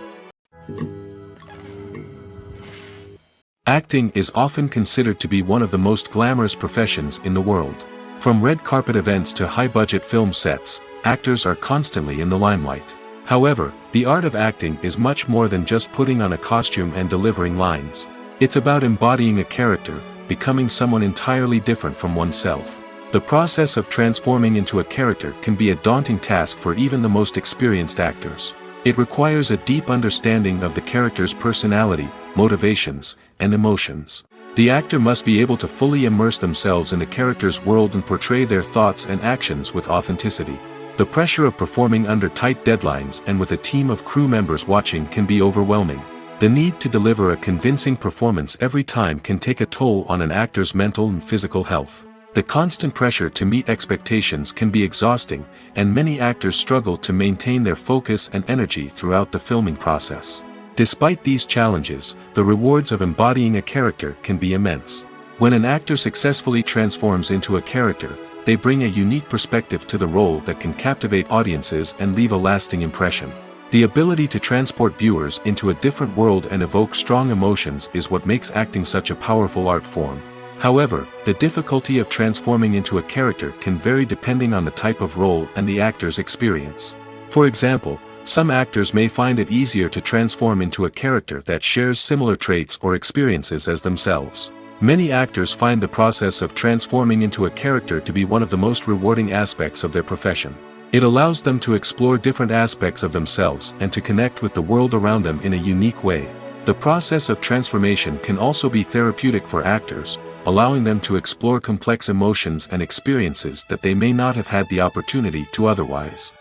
Acting is often considered to be one of the most glamorous professions in the world. From red carpet events to high-budget film sets, actors are constantly in the limelight. However, the art of acting is much more than just putting on a costume and delivering lines. It's about embodying a character, becoming someone entirely different from oneself. The process of transforming into a character can be a daunting task for even the most experienced actors. It requires a deep understanding of the character's personality, motivations, and emotions. The actor must be able to fully immerse themselves in the character's world and portray their thoughts and actions with authenticity. The pressure of performing under tight deadlines and with a team of crew members watching can be overwhelming. The need to deliver a convincing performance every time can take a toll on an actor's mental and physical health. The constant pressure to meet expectations can be exhausting, and many actors struggle to maintain their focus and energy throughout the filming process. Despite these challenges, the rewards of embodying a character can be immense. When an actor successfully transforms into a character, they bring a unique perspective to the role that can captivate audiences and leave a lasting impression. The ability to transport viewers into a different world and evoke strong emotions is what makes acting such a powerful art form. However, the difficulty of transforming into a character can vary depending on the type of role and the actor's experience. For example, some actors may find it easier to transform into a character that shares similar traits or experiences as themselves. Many actors find the process of transforming into a character to be one of the most rewarding aspects of their profession. It allows them to explore different aspects of themselves and to connect with the world around them in a unique way. The process of transformation can also be therapeutic for actors, allowing them to explore complex emotions and experiences that they may not have had the opportunity to otherwise.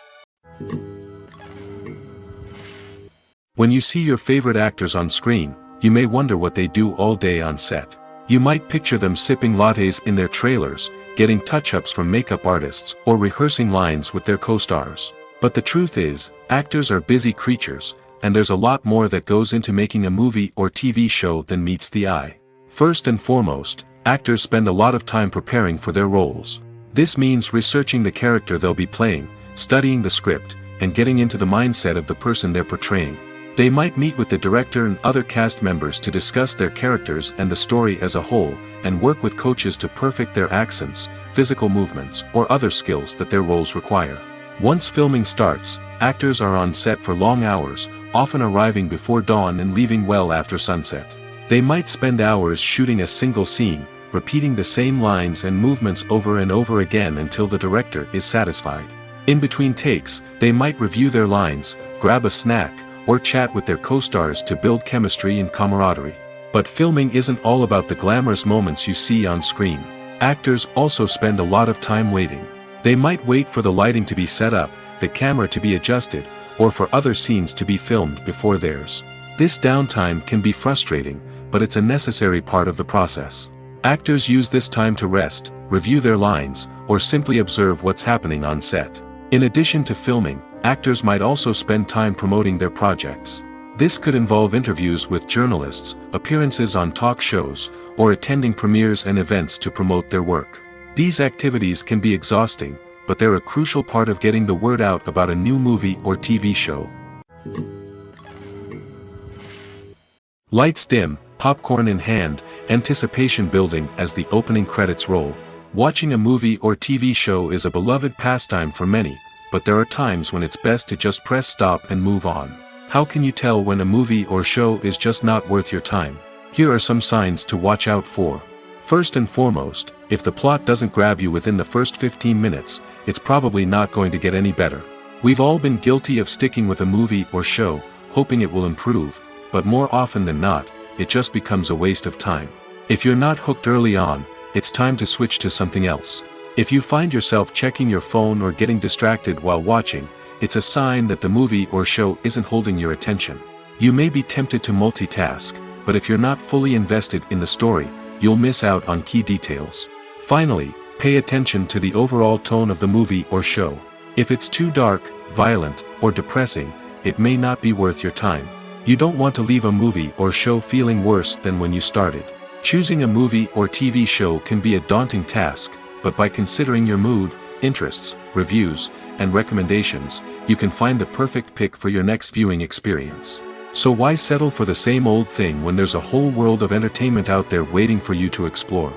When you see your favorite actors on screen, you may wonder what they do all day on set. You might picture them sipping lattes in their trailers, getting touch-ups from makeup artists, or rehearsing lines with their co-stars. But the truth is, actors are busy creatures, and there's a lot more that goes into making a movie or TV show than meets the eye. First and foremost, actors spend a lot of time preparing for their roles. This means researching the character they'll be playing, studying the script, and getting into the mindset of the person they're portraying. They might meet with the director and other cast members to discuss their characters and the story as a whole, and work with coaches to perfect their accents, physical movements, or other skills that their roles require. Once filming starts, actors are on set for long hours, often arriving before dawn and leaving well after sunset. They might spend hours shooting a single scene, repeating the same lines and movements over and over again until the director is satisfied. In between takes, they might review their lines, grab a snack, or chat with their co-stars to build chemistry and camaraderie. But filming isn't all about the glamorous moments you see on screen. Actors also spend a lot of time waiting. They might wait for the lighting to be set up, the camera to be adjusted, or for other scenes to be filmed before theirs. This downtime can be frustrating, but it's a necessary part of the process. Actors use this time to rest, review their lines, or simply observe what's happening on set. In addition to filming, actors might also spend time promoting their projects. This could involve interviews with journalists, appearances on talk shows, or attending premieres and events to promote their work. These activities can be exhausting, but they're a crucial part of getting the word out about a new movie or TV show. Lights dim, popcorn in hand, anticipation building as the opening credits roll. Watching a movie or TV show is a beloved pastime for many, but there are times when it's best to just press stop and move on. How can you tell when a movie or show is just not worth your time? Here are some signs to watch out for. First and foremost, if the plot doesn't grab you within the first 15 minutes, it's probably not going to get any better. We've all been guilty of sticking with a movie or show, hoping it will improve, but more often than not, it just becomes a waste of time. If you're not hooked early on, it's time to switch to something else. If you find yourself checking your phone or getting distracted while watching, it's a sign that the movie or show isn't holding your attention. You may be tempted to multitask, but if you're not fully invested in the story, you'll miss out on key details. Finally, pay attention to the overall tone of the movie or show. If it's too dark, violent, or depressing, it may not be worth your time. You don't want to leave a movie or show feeling worse than when you started. Choosing a movie or TV show can be a daunting task, but by considering your mood, interests, reviews, and recommendations, you can find the perfect pick for your next viewing experience. So why settle for the same old thing when there's a whole world of entertainment out there waiting for you to explore?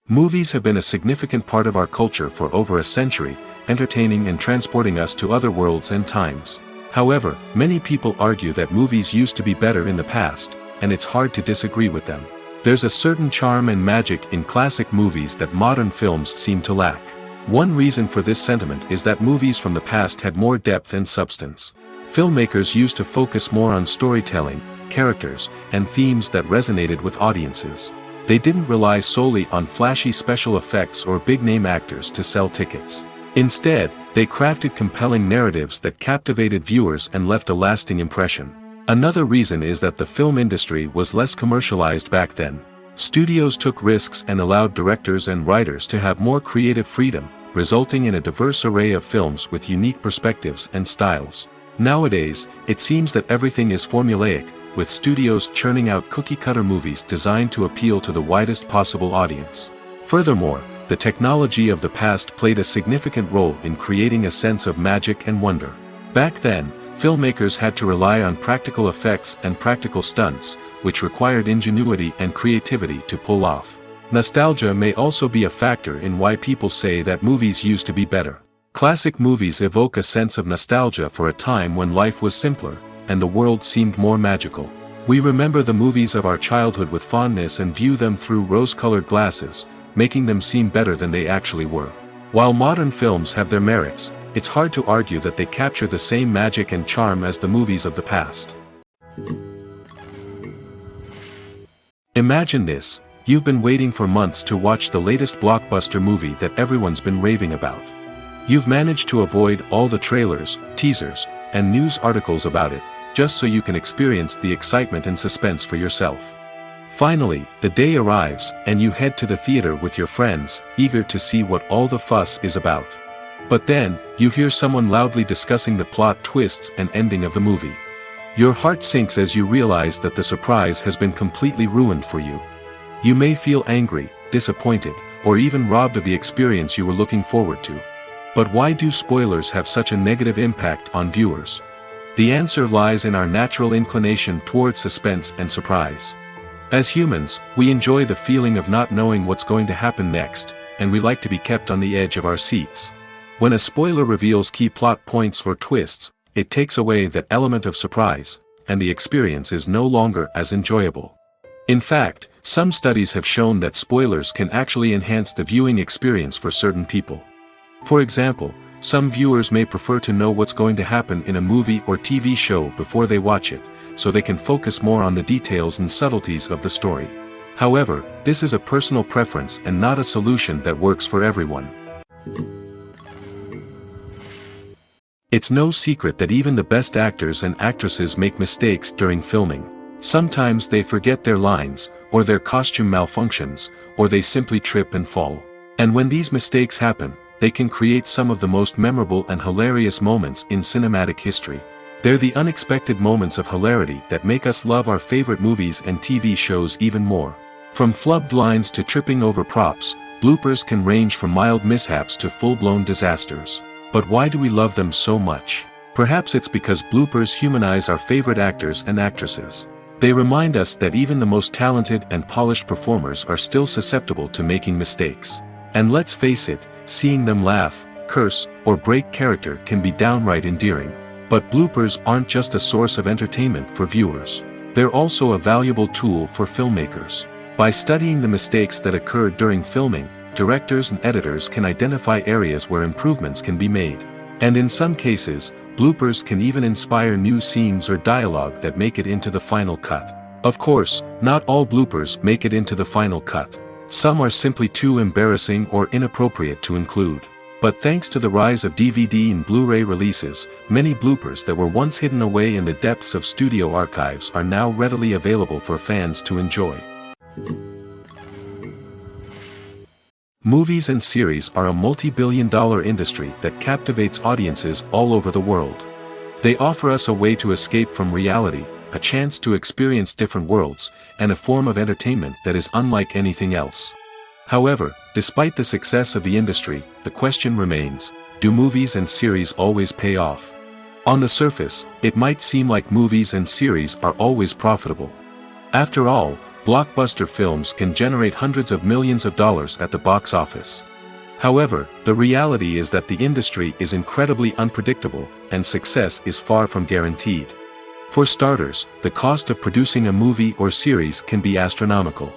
Movies have been a significant part of our culture for over a century, entertaining and transporting us to other worlds and times. However, many people argue that movies used to be better in the past, and it's hard to disagree with them. There's a certain charm and magic in classic movies that modern films seem to lack. One reason for this sentiment is that movies from the past had more depth and substance. Filmmakers used to focus more on storytelling, characters, and themes that resonated with audiences. They didn't rely solely on flashy special effects or big-name actors to sell tickets. Instead, they crafted compelling narratives that captivated viewers and left a lasting impression. Another reason is that the film industry was less commercialized back then. Studios took risks and allowed directors and writers to have more creative freedom, resulting in a diverse array of films with unique perspectives and styles. Nowadays, it seems that everything is formulaic, with studios churning out cookie-cutter movies designed to appeal to the widest possible audience. Furthermore, the technology of the past played a significant role in creating a sense of magic and wonder. Back then, filmmakers had to rely on practical effects and practical stunts, which required ingenuity and creativity to pull off. Nostalgia may also be a factor in why people say that movies used to be better. Classic movies evoke a sense of nostalgia for a time when life was simpler, and the world seemed more magical. We remember the movies of our childhood with fondness and view them through rose-colored glasses, making them seem better than they actually were. While modern films have their merits, it's hard to argue that they capture the same magic and charm as the movies of the past. Imagine this: you've been waiting for months to watch the latest blockbuster movie that everyone's been raving about. You've managed to avoid all the trailers, teasers, and news articles about it, just so you can experience the excitement and suspense for yourself. Finally, the day arrives, and you head to the theater with your friends, eager to see what all the fuss is about. But then, you hear someone loudly discussing the plot twists and ending of the movie. Your heart sinks as you realize that the surprise has been completely ruined for you. You may feel angry, disappointed, or even robbed of the experience you were looking forward to. But why do spoilers have such a negative impact on viewers? The answer lies in our natural inclination toward suspense and surprise. As humans, we enjoy the feeling of not knowing what's going to happen next, and we like to be kept on the edge of our seats. When a spoiler reveals key plot points or twists, it takes away that element of surprise, and the experience is no longer as enjoyable. In fact, some studies have shown that spoilers can actually enhance the viewing experience for certain people. For example, some viewers may prefer to know what's going to happen in a movie or TV show before they watch it, so they can focus more on the details and subtleties of the story. However, this is a personal preference and not a solution that works for everyone. It's no secret that even the best actors and actresses make mistakes during filming. Sometimes they forget their lines, or their costume malfunctions, or they simply trip and fall. And when these mistakes happen, they can create some of the most memorable and hilarious moments in cinematic history. They're the unexpected moments of hilarity that make us love our favorite movies and TV shows even more. From flubbed lines to tripping over props, bloopers can range from mild mishaps to full-blown disasters. But why do we love them so much? Perhaps it's because bloopers humanize our favorite actors and actresses. They remind us that even the most talented and polished performers are still susceptible to making mistakes. And let's face it, seeing them laugh, curse, or break character can be downright endearing. But bloopers aren't just a source of entertainment for viewers. They're also a valuable tool for filmmakers. By studying the mistakes that occurred during filming, directors and editors can identify areas where improvements can be made. And in some cases, bloopers can even inspire new scenes or dialogue that make it into the final cut. Of course, not all bloopers make it into the final cut. Some are simply too embarrassing or inappropriate to include. But thanks to the rise of DVD and Blu-ray releases, many bloopers that were once hidden away in the depths of studio archives are now readily available for fans to enjoy. Movies and series are a multi-billion-dollar industry that captivates audiences all over the world. They offer us a way to escape from reality, a chance to experience different worlds, and a form of entertainment that is unlike anything else. However, despite the success of the industry, the question remains, do movies and series always pay off? On the surface, it might seem like movies and series are always profitable. After all, blockbuster films can generate hundreds of millions of dollars at the box office. However, the reality is that the industry is incredibly unpredictable, and success is far from guaranteed. For starters, the cost of producing a movie or series can be astronomical.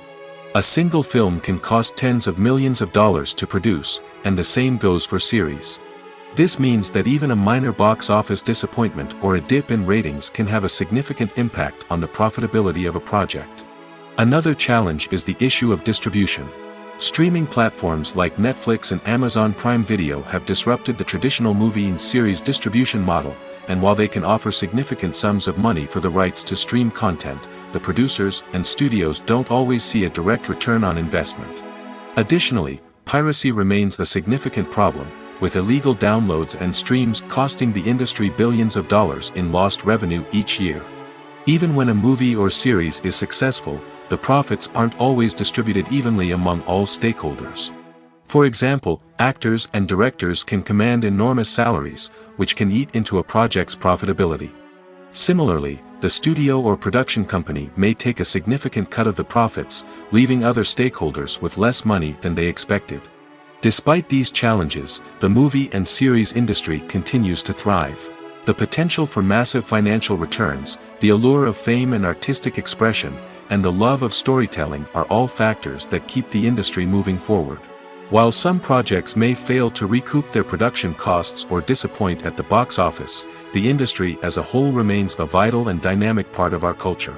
A single film can cost tens of millions of dollars to produce, and the same goes for series. This means that even a minor box office disappointment or a dip in ratings can have a significant impact on the profitability of a project. Another challenge is the issue of distribution. Streaming platforms like Netflix and Amazon Prime Video have disrupted the traditional movie and series distribution model, and while they can offer significant sums of money for the rights to stream content, the producers and studios don't always see a direct return on investment. Additionally, piracy remains a significant problem, with illegal downloads and streams costing the industry billions of dollars in lost revenue each year. Even when a movie or series is successful, the profits aren't always distributed evenly among all stakeholders. For example, actors and directors can command enormous salaries, which can eat into a project's profitability. Similarly, the studio or production company may take a significant cut of the profits, leaving other stakeholders with less money than they expected. Despite these challenges, the movie and series industry continues to thrive. The potential for massive financial returns, the allure of fame and artistic expression, and the love of storytelling are all factors that keep the industry moving forward. While some projects may fail to recoup their production costs or disappoint at the box office, the industry as a whole remains a vital and dynamic part of our culture.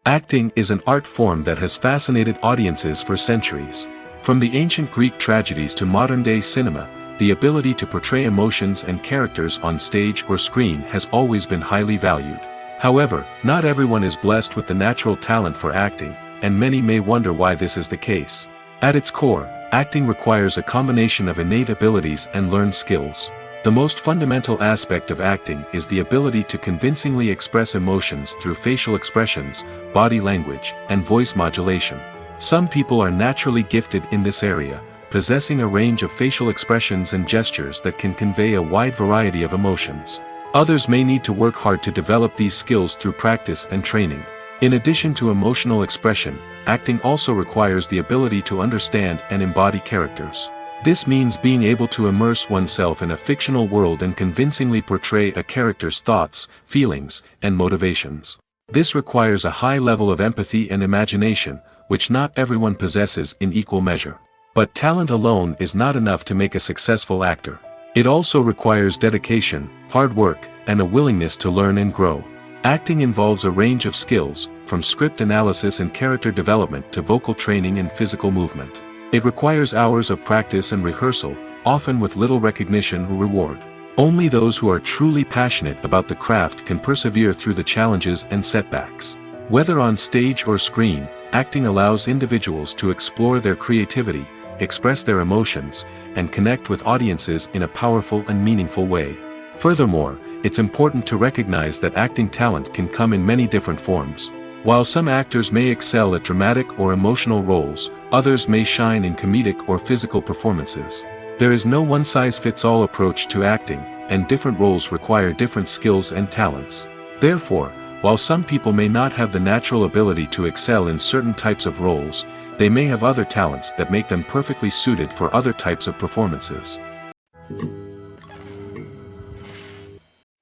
Acting is an art form that has fascinated audiences for centuries. From the ancient Greek tragedies to modern-day cinema, the ability to portray emotions and characters on stage or screen has always been highly valued. However, not everyone is blessed with the natural talent for acting, and many may wonder why this is the case. At its core, acting requires a combination of innate abilities and learned skills. The most fundamental aspect of acting is the ability to convincingly express emotions through facial expressions, body language, and voice modulation. Some people are naturally gifted in this area, possessing a range of facial expressions and gestures that can convey a wide variety of emotions. Others may need to work hard to develop these skills through practice and training. In addition to emotional expression, acting also requires the ability to understand and embody characters. This means being able to immerse oneself in a fictional world and convincingly portray a character's thoughts, feelings, and motivations. This requires a high level of empathy and imagination, which not everyone possesses in equal measure. But talent alone is not enough to make a successful actor. It also requires dedication, hard work, and a willingness to learn and grow. Acting involves a range of skills, from script analysis and character development to vocal training and physical movement. It requires hours of practice and rehearsal, often with little recognition or reward. Only those who are truly passionate about the craft can persevere through the challenges and setbacks. Whether on stage or screen, acting allows individuals to explore their creativity, express their emotions, and connect with audiences in a powerful and meaningful way. Furthermore, it's important to recognize that acting talent can come in many different forms. While some actors may excel at dramatic or emotional roles, others may shine in comedic or physical performances. There is no one-size-fits-all approach to acting, and different roles require different skills and talents. Therefore, while some people may not have the natural ability to excel in certain types of roles, they may have other talents that make them perfectly suited for other types of performances.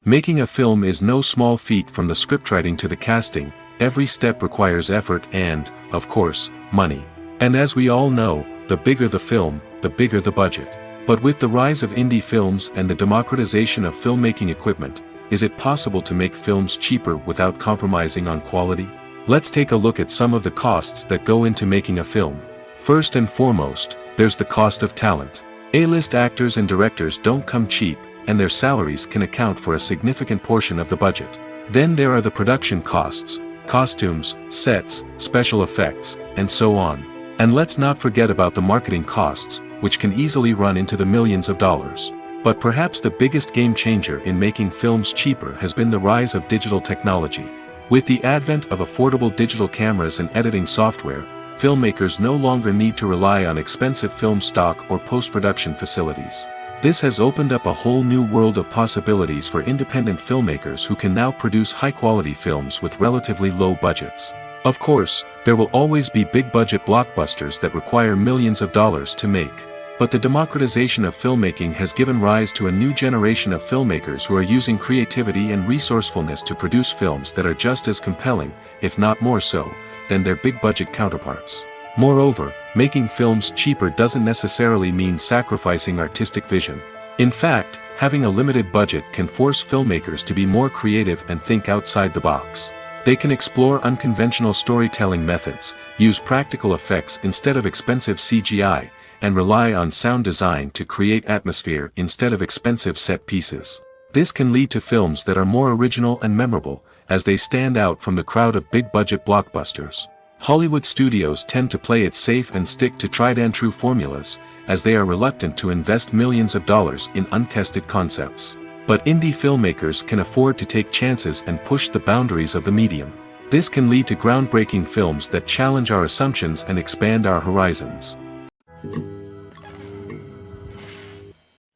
Making a film is no small feat. From the scriptwriting to the casting, every step requires effort and, of course, money. And as we all know, the bigger the film, the bigger the budget. But with the rise of indie films and the democratization of filmmaking equipment, is it possible to make films cheaper without compromising on quality? Let's take a look at some of the costs that go into making a film. First and foremost, there's the cost of talent. A-list actors and directors don't come cheap, and their salaries can account for a significant portion of the budget. Then there are the production costs, costumes, sets, special effects, and so on. And let's not forget about the marketing costs, which can easily run into the millions of dollars. But perhaps the biggest game changer in making films cheaper has been the rise of digital technology. With the advent of affordable digital cameras and editing software, filmmakers no longer need to rely on expensive film stock or post-production facilities. This has opened up a whole new world of possibilities for independent filmmakers who can now produce high-quality films with relatively low budgets. Of course, there will always be big-budget blockbusters that require millions of dollars to make. But the democratization of filmmaking has given rise to a new generation of filmmakers who are using creativity and resourcefulness to produce films that are just as compelling, if not more so, than their big-budget counterparts. Moreover, making films cheaper doesn't necessarily mean sacrificing artistic vision. In fact, having a limited budget can force filmmakers to be more creative and think outside the box. They can explore unconventional storytelling methods, use practical effects instead of expensive CGI, and rely on sound design to create atmosphere instead of expensive set pieces. This can lead to films that are more original and memorable, as they stand out from the crowd of big-budget blockbusters. Hollywood studios tend to play it safe and stick to tried-and-true formulas, as they are reluctant to invest millions of dollars in untested concepts. But indie filmmakers can afford to take chances and push the boundaries of the medium. This can lead to groundbreaking films that challenge our assumptions and expand our horizons.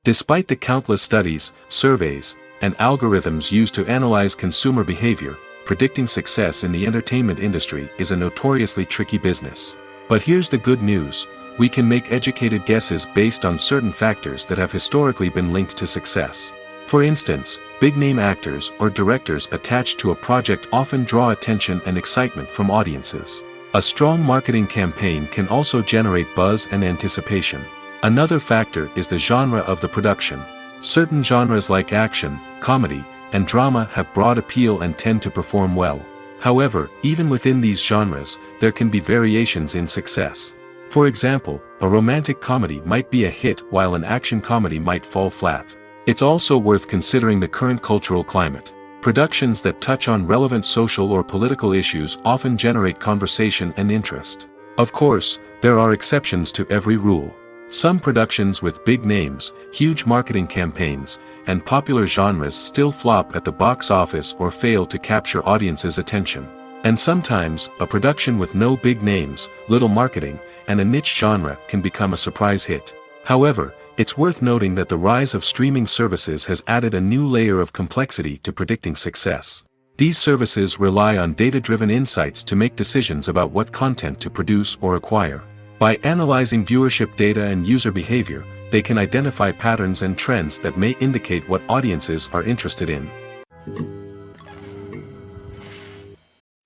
Despite the countless studies, surveys, and algorithms used to analyze consumer behavior, predicting success in the entertainment industry is a notoriously tricky business. But here's the good news: we can make educated guesses based on certain factors that have historically been linked to success. For instance, big-name actors or directors attached to a project often draw attention and excitement from audiences. A strong marketing campaign can also generate buzz and anticipation. Another factor is the genre of the production. Certain genres like action, comedy, and drama have broad appeal and tend to perform well. However, even within these genres, there can be variations in success. For example, a romantic comedy might be a hit while an action comedy might fall flat. It's also worth considering the current cultural climate. Productions that touch on relevant social or political issues often generate conversation and interest. Of course, there are exceptions to every rule. Some productions with big names, huge marketing campaigns, and popular genres still flop at the box office or fail to capture audiences' attention. And sometimes, a production with no big names, little marketing, and a niche genre can become a surprise hit. However, it's worth noting that the rise of streaming services has added a new layer of complexity to predicting success. These services rely on data-driven insights to make decisions about what content to produce or acquire. By analyzing viewership data and user behavior, they can identify patterns and trends that may indicate what audiences are interested in.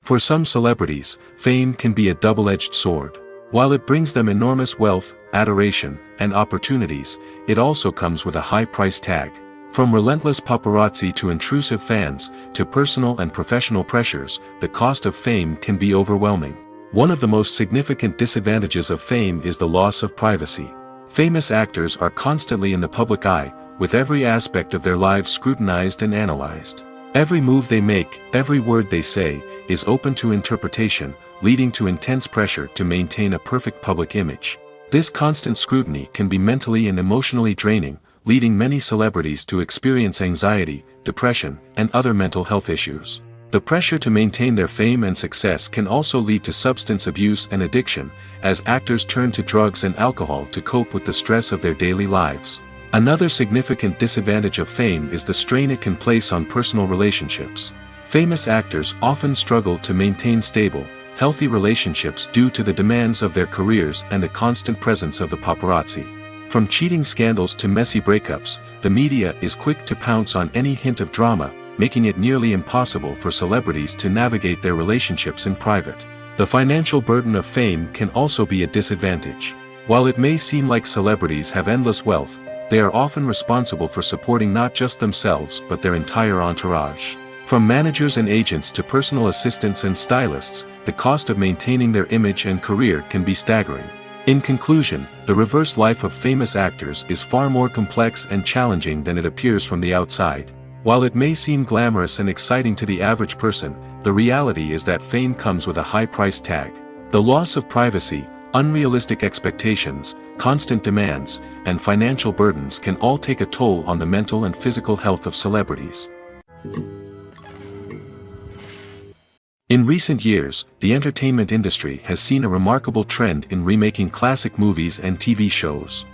For some celebrities, fame can be a double-edged sword. While it brings them enormous wealth, adoration, and opportunities, it also comes with a high price tag. From relentless paparazzi to intrusive fans, to personal and professional pressures, the cost of fame can be overwhelming. One of the most significant disadvantages of fame is the loss of privacy. Famous actors are constantly in the public eye, with every aspect of their lives scrutinized and analyzed. Every move they make, every word they say, is open to interpretation, leading to intense pressure to maintain a perfect public image. This constant scrutiny can be mentally and emotionally draining, leading many celebrities to experience anxiety, depression, and other mental health issues. The pressure to maintain their fame and success can also lead to substance abuse and addiction, as actors turn to drugs and alcohol to cope with the stress of their daily lives. Another significant disadvantage of fame is the strain it can place on personal relationships. Famous actors often struggle to maintain stable, healthy relationships due to the demands of their careers and the constant presence of the paparazzi. From cheating scandals to messy breakups, the media is quick to pounce on any hint of drama, making it nearly impossible for celebrities to navigate their relationships in private. The financial burden of fame can also be a disadvantage. While it may seem like celebrities have endless wealth, they are often responsible for supporting not just themselves but their entire entourage. From managers and agents to personal assistants and stylists, the cost of maintaining their image and career can be staggering. In conclusion, the reverse life of famous actors is far more complex and challenging than it appears from the outside. While it may seem glamorous and exciting to the average person, the reality is that fame comes with a high price tag. The loss of privacy, unrealistic expectations, constant demands, and financial burdens can all take a toll on the mental and physical health of celebrities. In recent years, the entertainment industry has seen a remarkable trend in remaking classic movies and TV shows.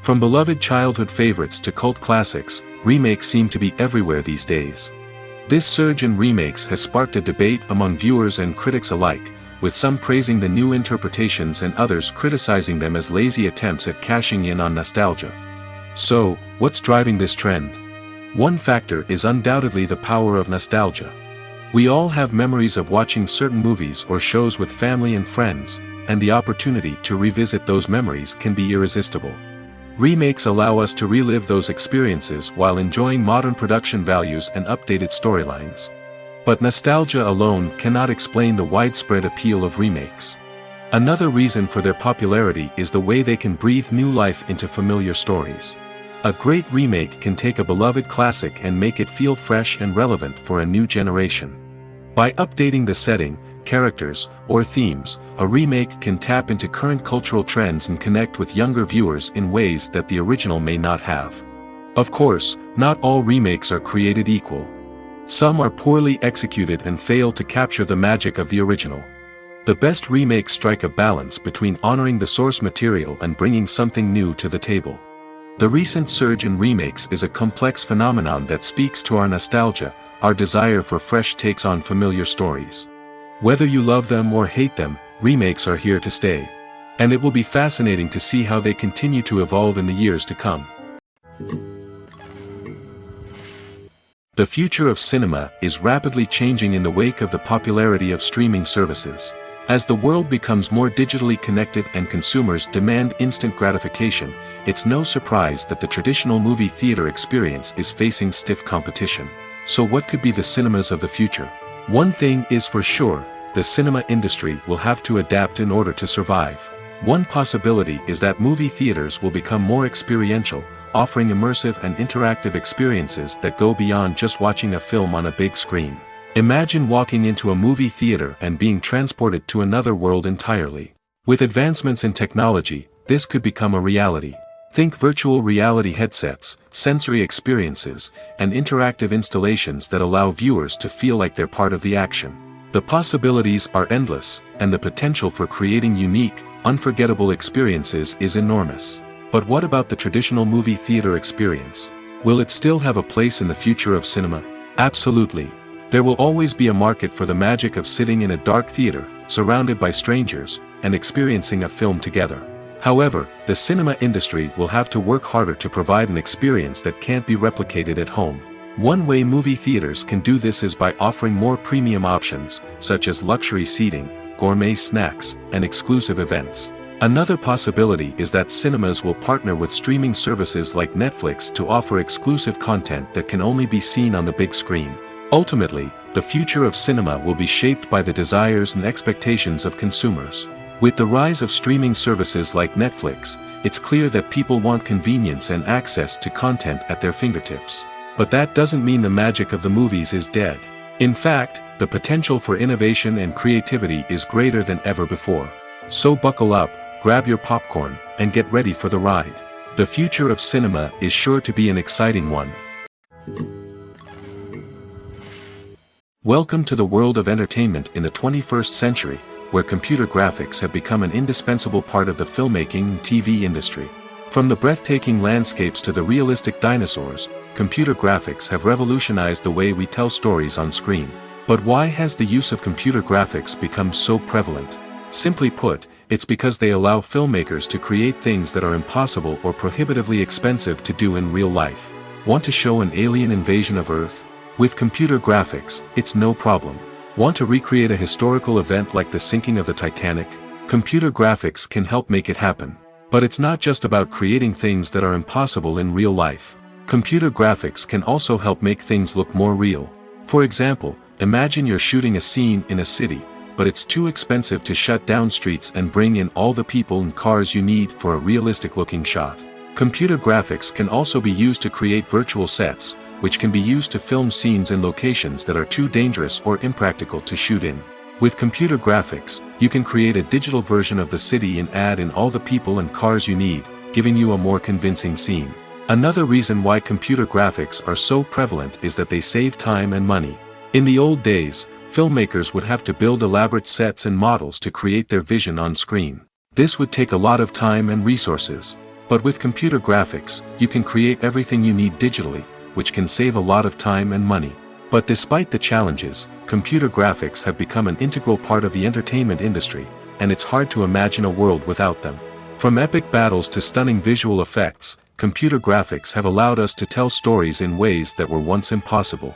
From beloved childhood favorites to cult classics, remakes seem to be everywhere these days. This surge in remakes has sparked a debate among viewers and critics alike, with some praising the new interpretations and others criticizing them as lazy attempts at cashing in on nostalgia. So, what's driving this trend? One factor is undoubtedly the power of nostalgia. We all have memories of watching certain movies or shows with family and friends, and the opportunity to revisit those memories can be irresistible. Remakes allow us to relive those experiences while enjoying modern production values and updated storylines. But nostalgia alone cannot explain the widespread appeal of remakes. Another reason for their popularity is the way they can breathe new life into familiar stories. A great remake can take a beloved classic and make it feel fresh and relevant for a new generation. By updating the setting, characters, or themes, a remake can tap into current cultural trends and connect with younger viewers in ways that the original may not have. Of course, not all remakes are created equal. Some are poorly executed and fail to capture the magic of the original. The best remakes strike a balance between honoring the source material and bringing something new to the table. The recent surge in remakes is a complex phenomenon that speaks to our nostalgia, our desire for fresh takes on familiar stories. Whether you love them or hate them, remakes are here to stay. And it will be fascinating to see how they continue to evolve in the years to come. The future of cinema is rapidly changing in the wake of the popularity of streaming services. As the world becomes more digitally connected and consumers demand instant gratification, it's no surprise that the traditional movie theater experience is facing stiff competition. So what could be the cinemas of the future? One thing is for sure, the cinema industry will have to adapt in order to survive. One possibility is that movie theaters will become more experiential, offering immersive and interactive experiences that go beyond just watching a film on a big screen. Imagine walking into a movie theater and being transported to another world entirely. With advancements in technology, this could become a reality. Think virtual reality headsets, sensory experiences, and interactive installations that allow viewers to feel like they're part of the action. The possibilities are endless, and the potential for creating unique, unforgettable experiences is enormous. But what about the traditional movie theater experience? Will it still have a place in the future of cinema? Absolutely. There will always be a market for the magic of sitting in a dark theater, surrounded by strangers, and experiencing a film together. However, the cinema industry will have to work harder to provide an experience that can't be replicated at home. One way movie theaters can do this is by offering more premium options, such as luxury seating, gourmet snacks, and exclusive events. Another possibility is that cinemas will partner with streaming services like Netflix to offer exclusive content that can only be seen on the big screen. Ultimately, the future of cinema will be shaped by the desires and expectations of consumers. With the rise of streaming services like Netflix, it's clear that people want convenience and access to content at their fingertips. But that doesn't mean the magic of the movies is dead. In fact, the potential for innovation and creativity is greater than ever before. So buckle up, grab your popcorn, and get ready for the ride. The future of cinema is sure to be an exciting one. Welcome to the world of entertainment in the 21st century, where computer graphics have become an indispensable part of the filmmaking and TV industry. From the breathtaking landscapes to the realistic dinosaurs, computer graphics have revolutionized the way we tell stories on screen. But why has the use of computer graphics become so prevalent? Simply put, it's because they allow filmmakers to create things that are impossible or prohibitively expensive to do in real life. Want to show an alien invasion of Earth? With computer graphics, it's no problem. Want to recreate a historical event like the sinking of the Titanic? Computer graphics can help make it happen. But it's not just about creating things that are impossible in real life. Computer graphics can also help make things look more real. For example, imagine you're shooting a scene in a city, but it's too expensive to shut down streets and bring in all the people and cars you need for a realistic-looking shot. Computer graphics can also be used to create virtual sets, which can be used to film scenes in locations that are too dangerous or impractical to shoot in. With computer graphics, you can create a digital version of the city and add in all the people and cars you need, giving you a more convincing scene. Another reason why computer graphics are so prevalent is that they save time and money. In the old days, filmmakers would have to build elaborate sets and models to create their vision on screen. This would take a lot of time and resources. But with computer graphics, you can create everything you need digitally, which can save a lot of time and money. But despite the challenges, computer graphics have become an integral part of the entertainment industry, and it's hard to imagine a world without them. From epic battles to stunning visual effects, computer graphics have allowed us to tell stories in ways that were once impossible.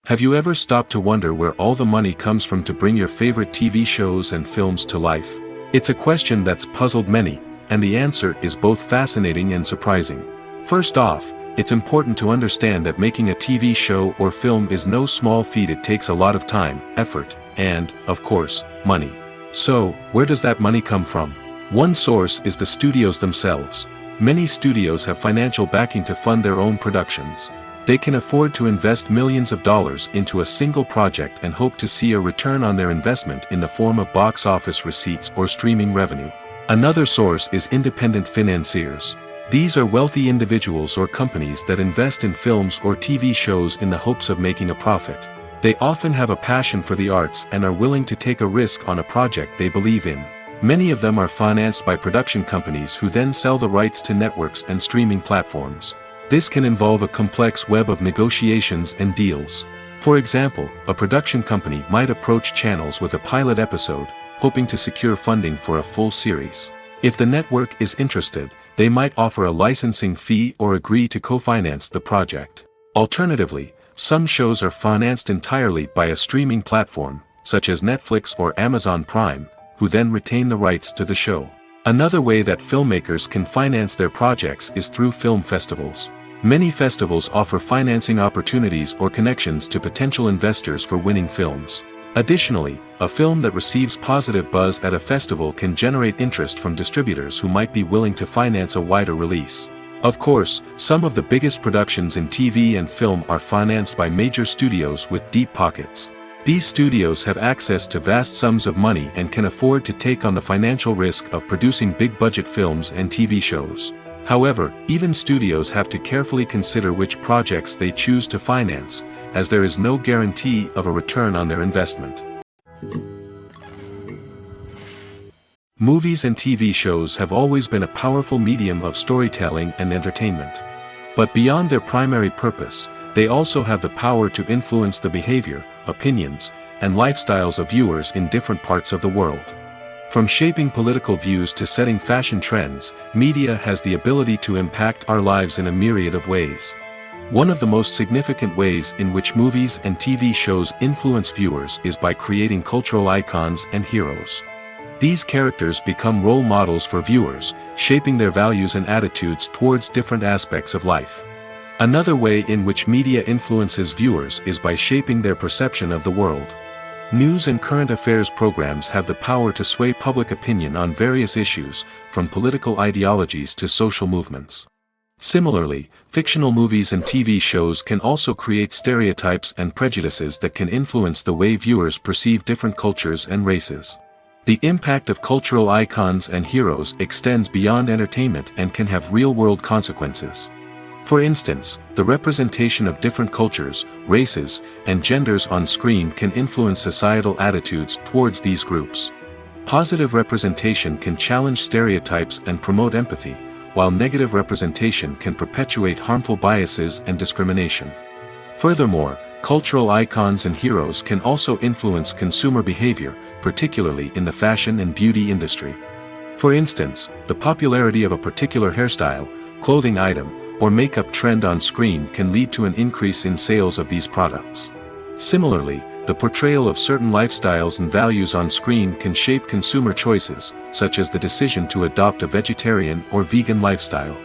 Have you ever stopped to wonder where all the money comes from to bring your favorite TV shows and films to life? It's a question that's puzzled many, and the answer is both fascinating and surprising. First off, it's important to understand that making a TV show or film is no small feat. It takes a lot of time, effort, and, of course, money. So, where does that money come from? One source is the studios themselves. Many studios have financial backing to fund their own productions. They can afford to invest millions of dollars into a single project and hope to see a return on their investment in the form of box office receipts or streaming revenue. Another source is independent financiers. These are wealthy individuals or companies that invest in films or TV shows in the hopes of making a profit. They often have a passion for the arts and are willing to take a risk on a project they believe in. Many of them are financed by production companies who then sell the rights to networks and streaming platforms. This can involve a complex web of negotiations and deals. For example, a production company might approach channels with a pilot episode, hoping to secure funding for a full series. If the network is interested, they might offer a licensing fee or agree to co-finance the project. Alternatively, some shows are financed entirely by a streaming platform, such as Netflix or Amazon Prime, who then retain the rights to the show. Another way that filmmakers can finance their projects is through film festivals. Many festivals offer financing opportunities or connections to potential investors for winning films. Additionally, a film that receives positive buzz at a festival can generate interest from distributors who might be willing to finance a wider release. Of course, some of the biggest productions in TV and film are financed by major studios with deep pockets. These studios have access to vast sums of money and can afford to take on the financial risk of producing big-budget films and TV shows. However, even studios have to carefully consider which projects they choose to finance, as there is no guarantee of a return on their investment. Movies and TV shows have always been a powerful medium of storytelling and entertainment. But beyond their primary purpose, they also have the power to influence the behavior, opinions, and lifestyles of viewers in different parts of the world. From shaping political views to setting fashion trends, media has the ability to impact our lives in a myriad of ways. One of the most significant ways in which movies and TV shows influence viewers is by creating cultural icons and heroes. These characters become role models for viewers, shaping their values and attitudes towards different aspects of life. Another way in which media influences viewers is by shaping their perception of the world. News and current affairs programs have the power to sway public opinion on various issues, from political ideologies to social movements. Similarly, fictional movies and TV shows can also create stereotypes and prejudices that can influence the way viewers perceive different cultures and races. The impact of cultural icons and heroes extends beyond entertainment and can have real-world consequences. For instance, the representation of different cultures, races, and genders on screen can influence societal attitudes towards these groups. Positive representation can challenge stereotypes and promote empathy, while negative representation can perpetuate harmful biases and discrimination. Furthermore, cultural icons and heroes can also influence consumer behavior, particularly in the fashion and beauty industry. For instance, the popularity of a particular hairstyle, clothing item, or makeup trend on screen can lead to an increase in sales of these products. Similarly, the portrayal of certain lifestyles and values on screen can shape consumer choices, such as the decision to adopt a vegetarian or vegan lifestyle.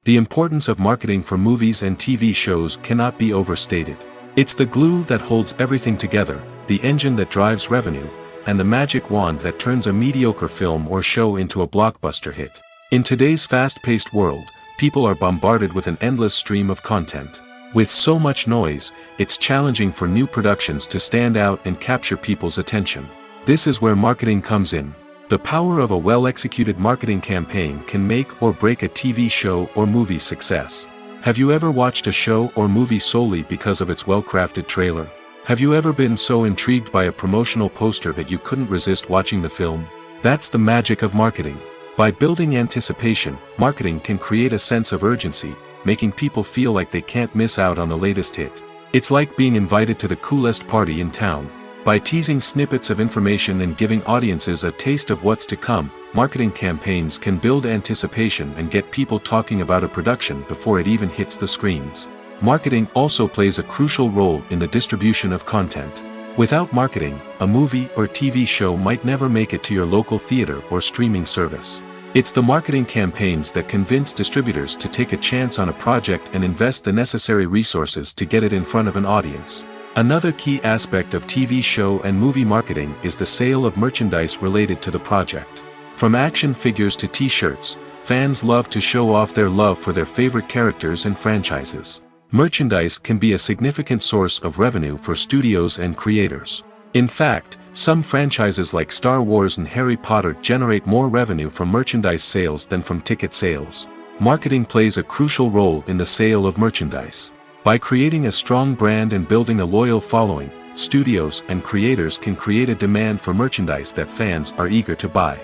The importance of marketing for movies and TV shows cannot be overstated. It's the glue that holds everything together, the engine that drives revenue, and the magic wand that turns a mediocre film or show into a blockbuster hit. In today's fast-paced world, people are bombarded with an endless stream of content. With so much noise, it's challenging for new productions to stand out and capture people's attention. This is where marketing comes in. The power of a well-executed marketing campaign can make or break a TV show or movie's success. Have you ever watched a show or movie solely because of its well-crafted trailer? Have you ever been so intrigued by a promotional poster that you couldn't resist watching the film? That's the magic of marketing. By building anticipation, marketing can create a sense of urgency, making people feel like they can't miss out on the latest hit. It's like being invited to the coolest party in town. By teasing snippets of information and giving audiences a taste of what's to come, marketing campaigns can build anticipation and get people talking about a production before it even hits the screens. Marketing also plays a crucial role in the distribution of content. Without marketing, a movie or TV show might never make it to your local theater or streaming service. It's the marketing campaigns that convince distributors to take a chance on a project and invest the necessary resources to get it in front of an audience. Another key aspect of TV show and movie marketing is the sale of merchandise related to the project. From action figures to t-shirts, fans love to show off their love for their favorite characters and franchises. Merchandise can be a significant source of revenue for studios and creators. In fact, some franchises like Star Wars and Harry Potter generate more revenue from merchandise sales than from ticket sales. Marketing plays a crucial role in the sale of merchandise. By creating a strong brand and building a loyal following, studios and creators can create a demand for merchandise that fans are eager to buy.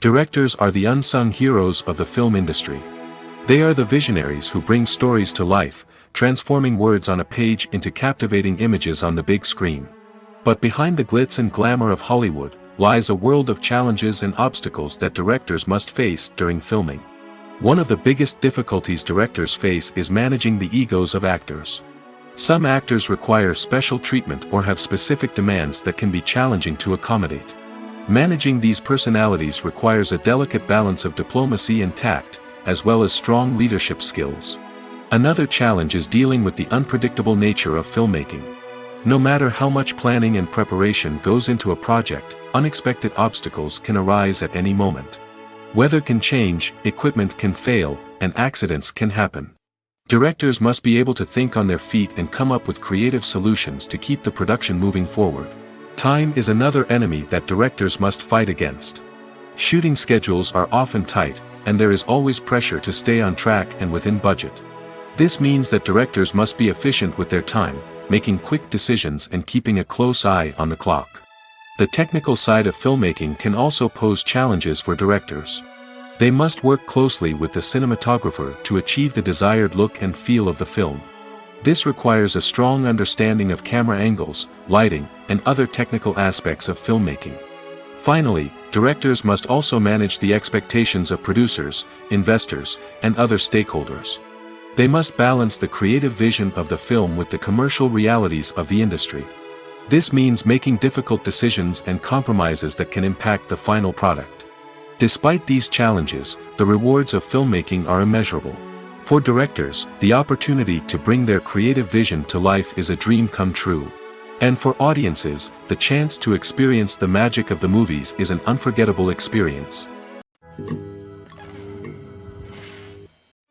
Directors are the unsung heroes of the film industry. They are the visionaries who bring stories to life, transforming words on a page into captivating images on the big screen. But behind the glitz and glamour of Hollywood, lies a world of challenges and obstacles that directors must face during filming. One of the biggest difficulties directors face is managing the egos of actors. Some actors require special treatment or have specific demands that can be challenging to accommodate. Managing these personalities requires a delicate balance of diplomacy and tact, as well as strong leadership skills. Another challenge is dealing with the unpredictable nature of filmmaking. No matter how much planning and preparation goes into a project, unexpected obstacles can arise at any moment. Weather can change, equipment can fail, and accidents can happen. Directors must be able to think on their feet and come up with creative solutions to keep the production moving forward. Time is another enemy that directors must fight against. Shooting schedules are often tight, and there is always pressure to stay on track and within budget. This means that directors must be efficient with their time, making quick decisions and keeping a close eye on the clock. The technical side of filmmaking can also pose challenges for directors. They must work closely with the cinematographer to achieve the desired look and feel of the film. This requires a strong understanding of camera angles, lighting, and other technical aspects of filmmaking. Finally, directors must also manage the expectations of producers, investors, and other stakeholders. They must balance the creative vision of the film with the commercial realities of the industry. This means making difficult decisions and compromises that can impact the final product. Despite these challenges, the rewards of filmmaking are immeasurable. For directors, the opportunity to bring their creative vision to life is a dream come true. And for audiences, the chance to experience the magic of the movies is an unforgettable experience.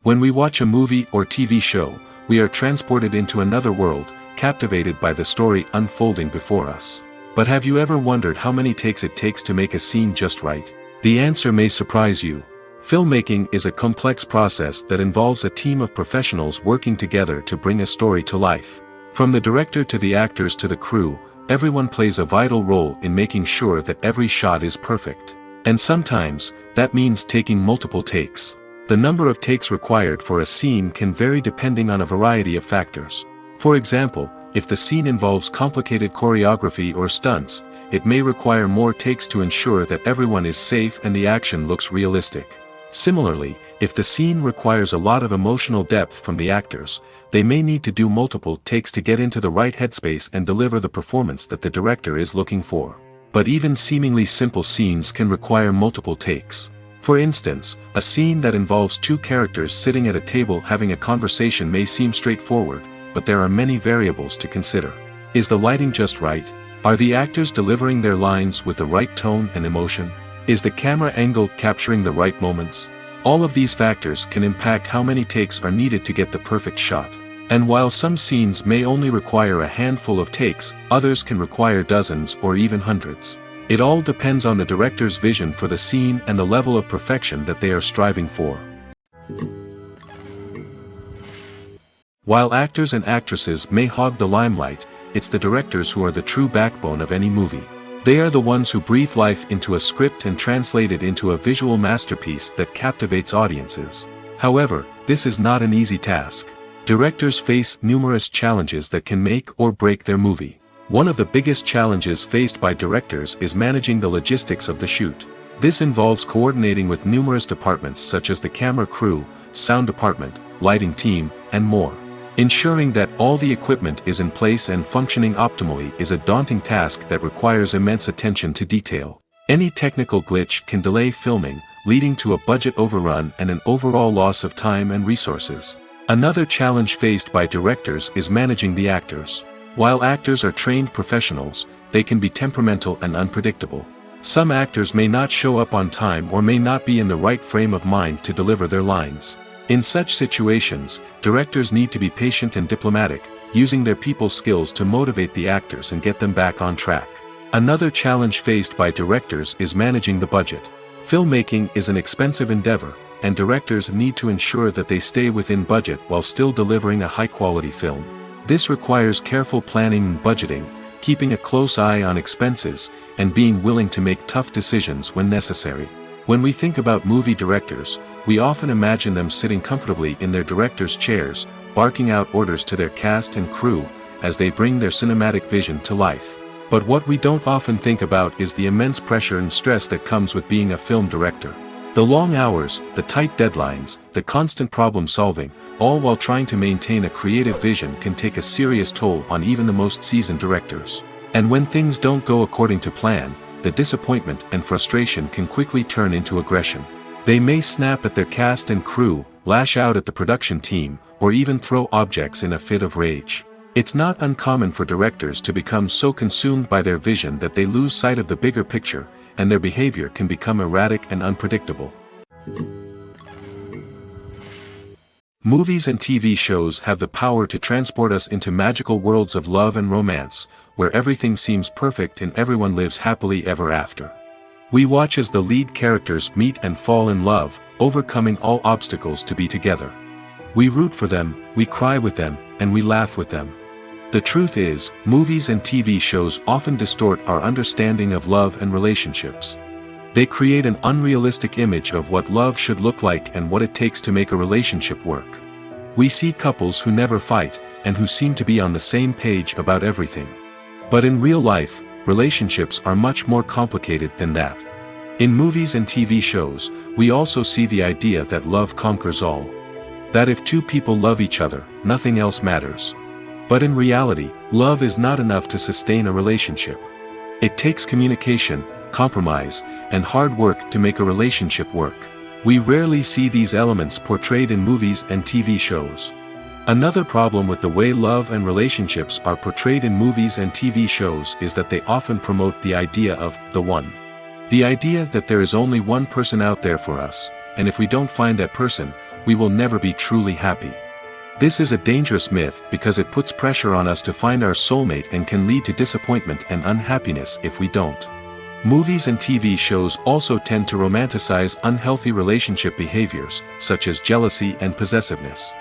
When we watch a movie or TV show, we are transported into another world, captivated by the story unfolding before us. But have you ever wondered how many takes it takes to make a scene just right? The answer may surprise you. Filmmaking is a complex process that involves a team of professionals working together to bring a story to life. From the director to the actors to the crew, everyone plays a vital role in making sure that every shot is perfect. And sometimes, that means taking multiple takes. The number of takes required for a scene can vary depending on a variety of factors. For example, if the scene involves complicated choreography or stunts, it may require more takes to ensure that everyone is safe and the action looks realistic. Similarly, if the scene requires a lot of emotional depth from the actors, they may need to do multiple takes to get into the right headspace and deliver the performance that the director is looking for. But even seemingly simple scenes can require multiple takes. For instance, a scene that involves two characters sitting at a table having a conversation may seem straightforward, but there are many variables to consider. Is the lighting just right? Are the actors delivering their lines with the right tone and emotion? Is the camera angle capturing the right moments? All of these factors can impact how many takes are needed to get the perfect shot. And while some scenes may only require a handful of takes, others can require dozens or even hundreds. It all depends on the director's vision for the scene and the level of perfection that they are striving for. While actors and actresses may hog the limelight, it's the directors who are the true backbone of any movie. They are the ones who breathe life into a script and translate it into a visual masterpiece that captivates audiences. However, this is not an easy task. Directors face numerous challenges that can make or break their movie. One of the biggest challenges faced by directors is managing the logistics of the shoot. This involves coordinating with numerous departments such as the camera crew, sound department, lighting team, and more. Ensuring that all the equipment is in place and functioning optimally is a daunting task that requires immense attention to detail. Any technical glitch can delay filming, leading to a budget overrun and an overall loss of time and resources. Another challenge faced by directors is managing the actors. While actors are trained professionals, they can be temperamental and unpredictable. Some actors may not show up on time or may not be in the right frame of mind to deliver their lines. In such situations, directors need to be patient and diplomatic, using their people skills to motivate the actors and get them back on track. Another challenge faced by directors is managing the budget. Filmmaking is an expensive endeavor, and directors need to ensure that they stay within budget while still delivering a high-quality film. This requires careful planning and budgeting, keeping a close eye on expenses, and being willing to make tough decisions when necessary. When we think about movie directors, we often imagine them sitting comfortably in their director's chairs, barking out orders to their cast and crew, as they bring their cinematic vision to life. But what we don't often think about is the immense pressure and stress that comes with being a film director. The long hours, the tight deadlines, the constant problem solving, all while trying to maintain a creative vision can take a serious toll on even the most seasoned directors. And when things don't go according to plan, the disappointment and frustration can quickly turn into aggression. They may snap at their cast and crew, lash out at the production team, or even throw objects in a fit of rage. It's not uncommon for directors to become so consumed by their vision that they lose sight of the bigger picture, and their behavior can become erratic and unpredictable. Movies and TV shows have the power to transport us into magical worlds of love and romance, where everything seems perfect and everyone lives happily ever after. We watch as the lead characters meet and fall in love, overcoming all obstacles to be together. We root for them, we cry with them, and we laugh with them. The truth is, movies and TV shows often distort our understanding of love and relationships. They create an unrealistic image of what love should look like and what it takes to make a relationship work. We see couples who never fight, and who seem to be on the same page about everything. But in real life, relationships are much more complicated than that. In movies and TV shows, we also see the idea that love conquers all. That if two people love each other, nothing else matters. But in reality, love is not enough to sustain a relationship. It takes communication, compromise, and hard work to make a relationship work. We rarely see these elements portrayed in movies and TV shows. Another problem with the way love and relationships are portrayed in movies and TV shows is that they often promote the idea of the one. The idea that there is only one person out there for us, and if we don't find that person, we will never be truly happy. This is a dangerous myth because it puts pressure on us to find our soulmate and can lead to disappointment and unhappiness if we don't. Movies and TV shows also tend to romanticize unhealthy relationship behaviors, such as jealousy and possessiveness.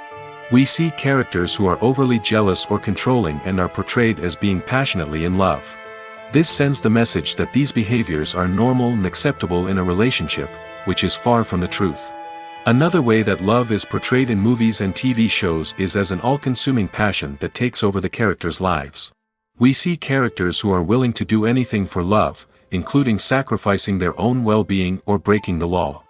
We see characters who are overly jealous or controlling and are portrayed as being passionately in love. This sends the message that these behaviors are normal and acceptable in a relationship, which is far from the truth. Another way that love is portrayed in movies and TV shows is as an all-consuming passion that takes over the characters' lives. We see characters who are willing to do anything for love, including sacrificing their own well-being or breaking the law.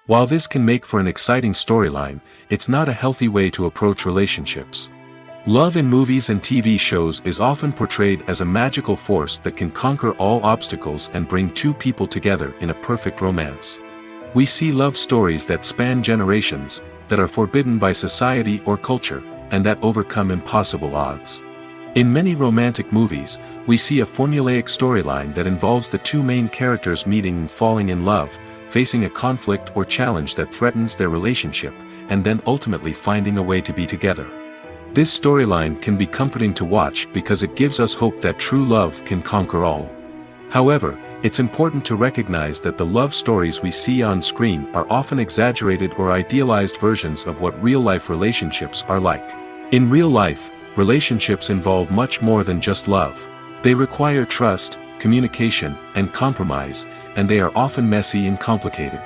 While this can make for an exciting storyline, it's not a healthy way to approach relationships. Love in movies and TV shows is often portrayed as a magical force that can conquer all obstacles and bring two people together in a perfect romance. We see love stories that span generations, that are forbidden by society or culture, and that overcome impossible odds. In many romantic movies, we see a formulaic storyline that involves the two main characters meeting and falling in love, facing a conflict or challenge that threatens their relationship, and then ultimately finding a way to be together. This storyline can be comforting to watch because it gives us hope that true love can conquer all. However, it's important to recognize that the love stories we see on screen are often exaggerated or idealized versions of what real-life relationships are like. In real life, relationships involve much more than just love. They require trust, communication, and compromise, and they are often messy and complicated.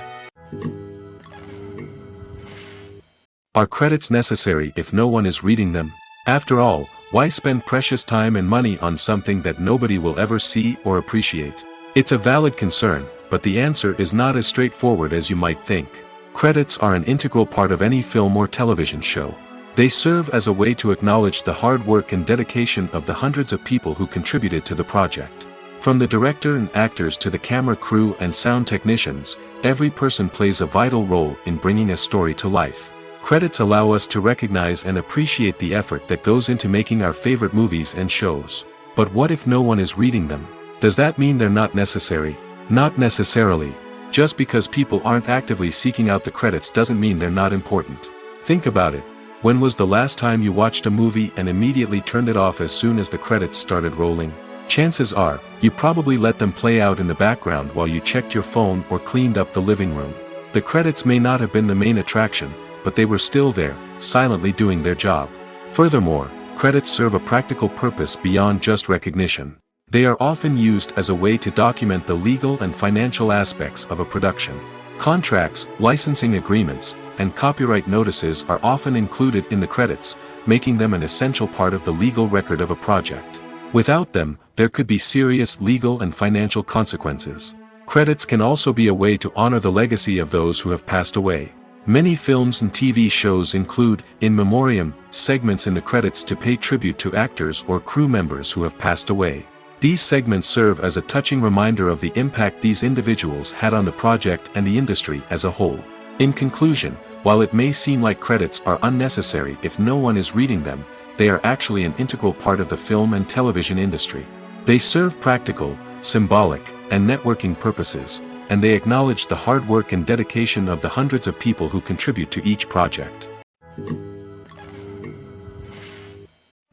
Are credits necessary if no one is reading them? After all, why spend precious time and money on something that nobody will ever see or appreciate? It's a valid concern, but the answer is not as straightforward as you might think. Credits are an integral part of any film or television show. They serve as a way to acknowledge the hard work and dedication of the hundreds of people who contributed to the project. From the director and actors to the camera crew and sound technicians, every person plays a vital role in bringing a story to life. Credits allow us to recognize and appreciate the effort that goes into making our favorite movies and shows. But what if no one is reading them? Does that mean they're not necessary? Not necessarily. Just because people aren't actively seeking out the credits doesn't mean they're not important. Think about it. When was the last time you watched a movie and immediately turned it off as soon as the credits started rolling? Chances are, you probably let them play out in the background while you checked your phone or cleaned up the living room. The credits may not have been the main attraction, but they were still there, silently doing their job. Furthermore, credits serve a practical purpose beyond just recognition. They are often used as a way to document the legal and financial aspects of a production. Contracts, licensing agreements, and copyright notices are often included in the credits, making them an essential part of the legal record of a project. Without them, there could be serious legal and financial consequences. Credits can also be a way to honor the legacy of those who have passed away. Many films and TV shows include, in memoriam, segments in the credits to pay tribute to actors or crew members who have passed away. These segments serve as a touching reminder of the impact these individuals had on the project and the industry as a whole. In conclusion, while it may seem like credits are unnecessary if no one is reading them, they are actually an integral part of the film and television industry. They serve practical, symbolic, and networking purposes, and they acknowledge the hard work and dedication of the hundreds of people who contribute to each project.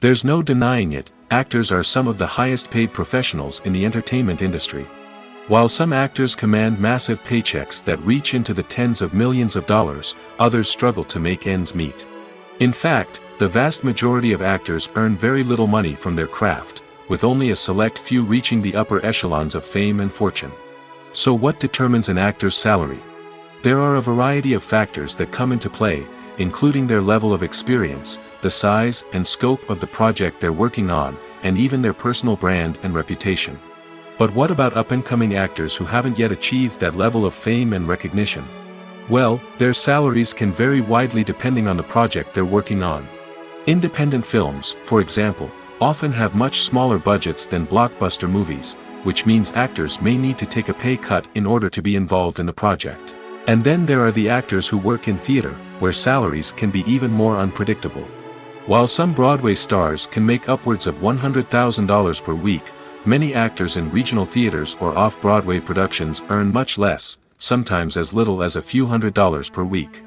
There's no denying it, actors are some of the highest paid professionals in the entertainment industry. While some actors command massive paychecks that reach into the tens of millions of dollars, others struggle to make ends meet. In fact, the vast majority of actors earn very little money from their craft, with only a select few reaching the upper echelons of fame and fortune. So what determines an actor's salary? There are a variety of factors that come into play, including their level of experience, the size and scope of the project they're working on, and even their personal brand and reputation. But what about up-and-coming actors who haven't yet achieved that level of fame and recognition? Well, their salaries can vary widely depending on the project they're working on. Independent films, for example, often have much smaller budgets than blockbuster movies, which means actors may need to take a pay cut in order to be involved in the project. And then there are the actors who work in theater, where salaries can be even more unpredictable. While some Broadway stars can make upwards of $100,000 per week, many actors in regional theaters or off-Broadway productions earn much less, sometimes as little as a few $100s per week.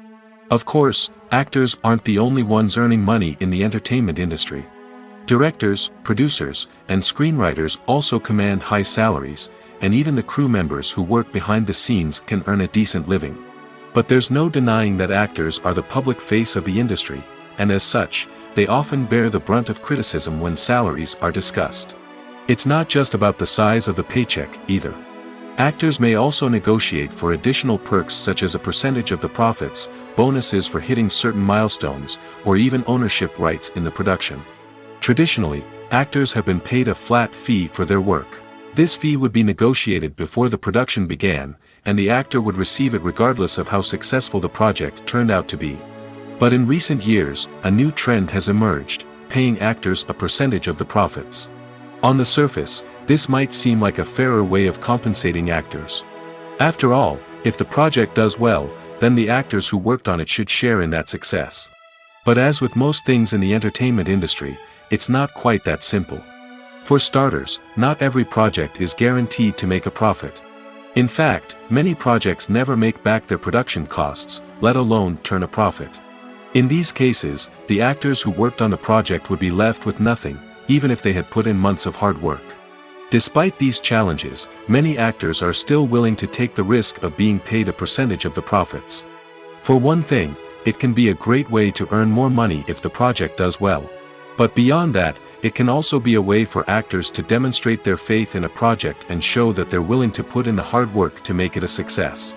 Of course, actors aren't the only ones earning money in the entertainment industry. Directors, producers, and screenwriters also command high salaries, and even the crew members who work behind the scenes can earn a decent living. But there's no denying that actors are the public face of the industry, and as such, they often bear the brunt of criticism when salaries are discussed. It's not just about the size of the paycheck, either. Actors may also negotiate for additional perks such as a percentage of the profits, bonuses for hitting certain milestones, or even ownership rights in the production. Traditionally, actors have been paid a flat fee for their work. This fee would be negotiated before the production began, and the actor would receive it regardless of how successful the project turned out to be. But in recent years, a new trend has emerged, paying actors a percentage of the profits. On the surface, this might seem like a fairer way of compensating actors. After all, if the project does well, then the actors who worked on it should share in that success. But as with most things in the entertainment industry, it's not quite that simple. For starters, not every project is guaranteed to make a profit. In fact, many projects never make back their production costs, let alone turn a profit. In these cases, the actors who worked on the project would be left with nothing, even if they had put in months of hard work. Despite these challenges, many actors are still willing to take the risk of being paid a percentage of the profits. For one thing, it can be a great way to earn more money if the project does well. But beyond that, it can also be a way for actors to demonstrate their faith in a project and show that they're willing to put in the hard work to make it a success.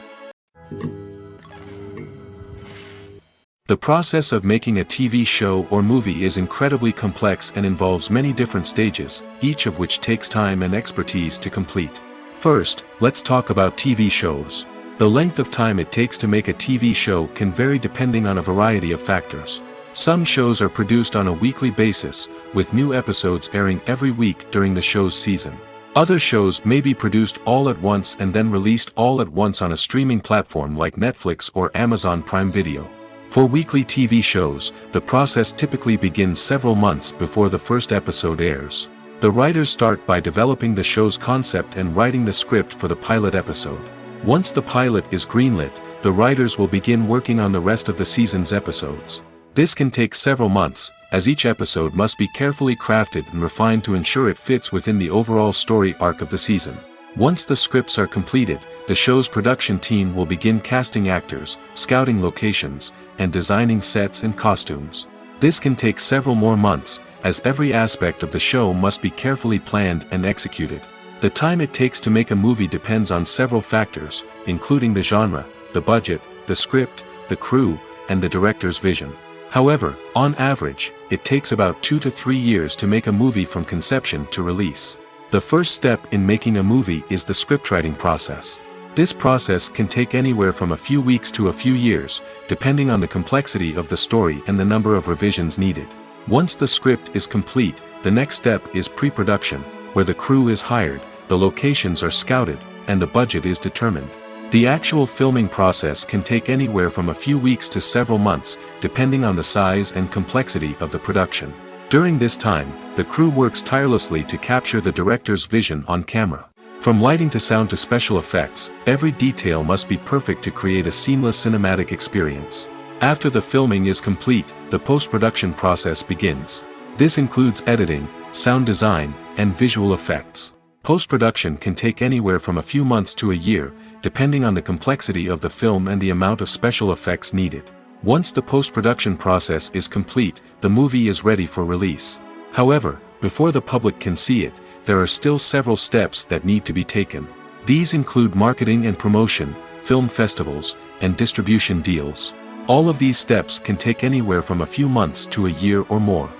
The process of making a TV show or movie is incredibly complex and involves many different stages, each of which takes time and expertise to complete. First, let's talk about TV shows. The length of time it takes to make a TV show can vary depending on a variety of factors. Some shows are produced on a weekly basis, with new episodes airing every week during the show's season. Other shows may be produced all at once and then released all at once on a streaming platform like Netflix or Amazon Prime Video. For weekly TV shows, the process typically begins several months before the first episode airs. The writers start by developing the show's concept and writing the script for the pilot episode. Once the pilot is greenlit, the writers will begin working on the rest of the season's episodes. This can take several months, as each episode must be carefully crafted and refined to ensure it fits within the overall story arc of the season. Once the scripts are completed, the show's production team will begin casting actors, scouting locations, and designing sets and costumes. This can take several more months, as every aspect of the show must be carefully planned and executed. The time it takes to make a movie depends on several factors, including the genre, the budget, the script, the crew, and the director's vision. However, on average, it takes about 2 to 3 years to make a movie from conception to release. The first step in making a movie is the scriptwriting process. This process can take anywhere from a few weeks to a few years, depending on the complexity of the story and the number of revisions needed. Once the script is complete, the next step is pre-production, where the crew is hired, the locations are scouted, and the budget is determined. The actual filming process can take anywhere from a few weeks to several months, depending on the size and complexity of the production. During this time, the crew works tirelessly to capture the director's vision on camera. From lighting to sound to special effects, every detail must be perfect to create a seamless cinematic experience. After the filming is complete, the post-production process begins. This includes editing, sound design, and visual effects. Post-production can take anywhere from a few months to a year, depending on the complexity of the film and the amount of special effects needed. Once the post-production process is complete, the movie is ready for release. However, before the public can see it, there are still several steps that need to be taken. These include marketing and promotion, film festivals, and distribution deals. All of these steps can take anywhere from a few months to a year or more.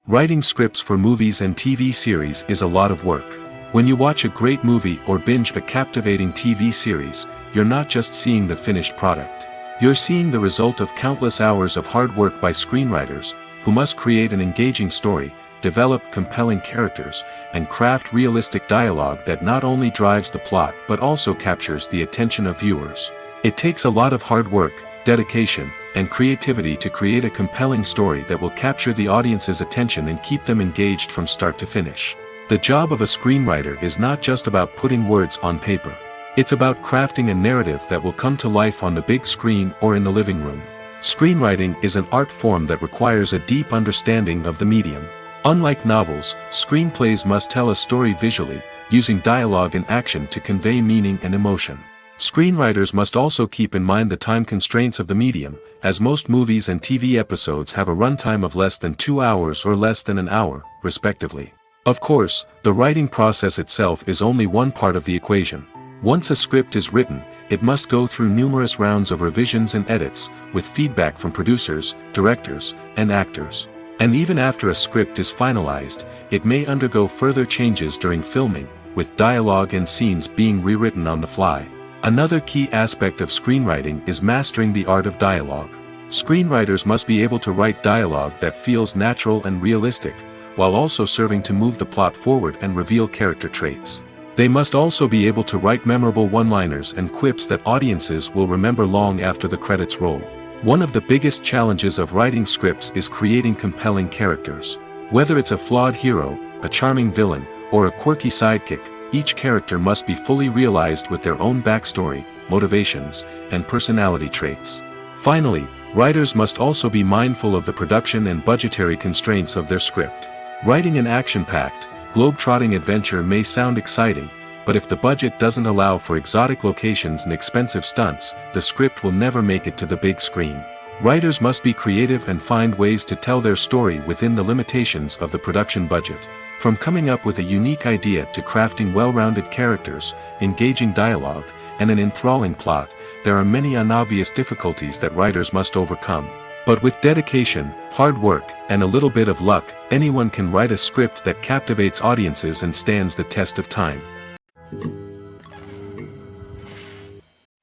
Writing scripts for movies and TV series is a lot of work. When you watch a great movie or binge a captivating TV series, you're not just seeing the finished product. You're seeing the result of countless hours of hard work by screenwriters, who must create an engaging story, develop compelling characters, and craft realistic dialogue that not only drives the plot but also captures the attention of viewers. It takes a lot of hard work, dedication, and creativity to create a compelling story that will capture the audience's attention and keep them engaged from start to finish. The job of a screenwriter is not just about putting words on paper. It's about crafting a narrative that will come to life on the big screen or in the living room. Screenwriting is an art form that requires a deep understanding of the medium. Unlike novels, screenplays must tell a story visually, using dialogue and action to convey meaning and emotion. Screenwriters must also keep in mind the time constraints of the medium, as most movies and TV episodes have a runtime of less than 2 hours or less than an hour, respectively. Of course, the writing process itself is only one part of the equation. Once a script is written, it must go through numerous rounds of revisions and edits, with feedback from producers, directors, and actors. And even after a script is finalized, it may undergo further changes during filming, with dialogue and scenes being rewritten on the fly. Another key aspect of screenwriting is mastering the art of dialogue. Screenwriters must be able to write dialogue that feels natural and realistic, while also serving to move the plot forward and reveal character traits. They must also be able to write memorable one-liners and quips that audiences will remember long after the credits roll. One of the biggest challenges of writing scripts is creating compelling characters. Whether it's a flawed hero, a charming villain, or a quirky sidekick, each character must be fully realized with their own backstory, motivations, and personality traits. Finally, writers must also be mindful of the production and budgetary constraints of their script. Writing an action-packed, globe-trotting adventure may sound exciting, but if the budget doesn't allow for exotic locations and expensive stunts, the script will never make it to the big screen. Writers must be creative and find ways to tell their story within the limitations of the production budget. From coming up with a unique idea to crafting well-rounded characters, engaging dialogue, and an enthralling plot, there are many unobvious difficulties that writers must overcome. But with dedication, hard work, and a little bit of luck, anyone can write a script that captivates audiences and stands the test of time.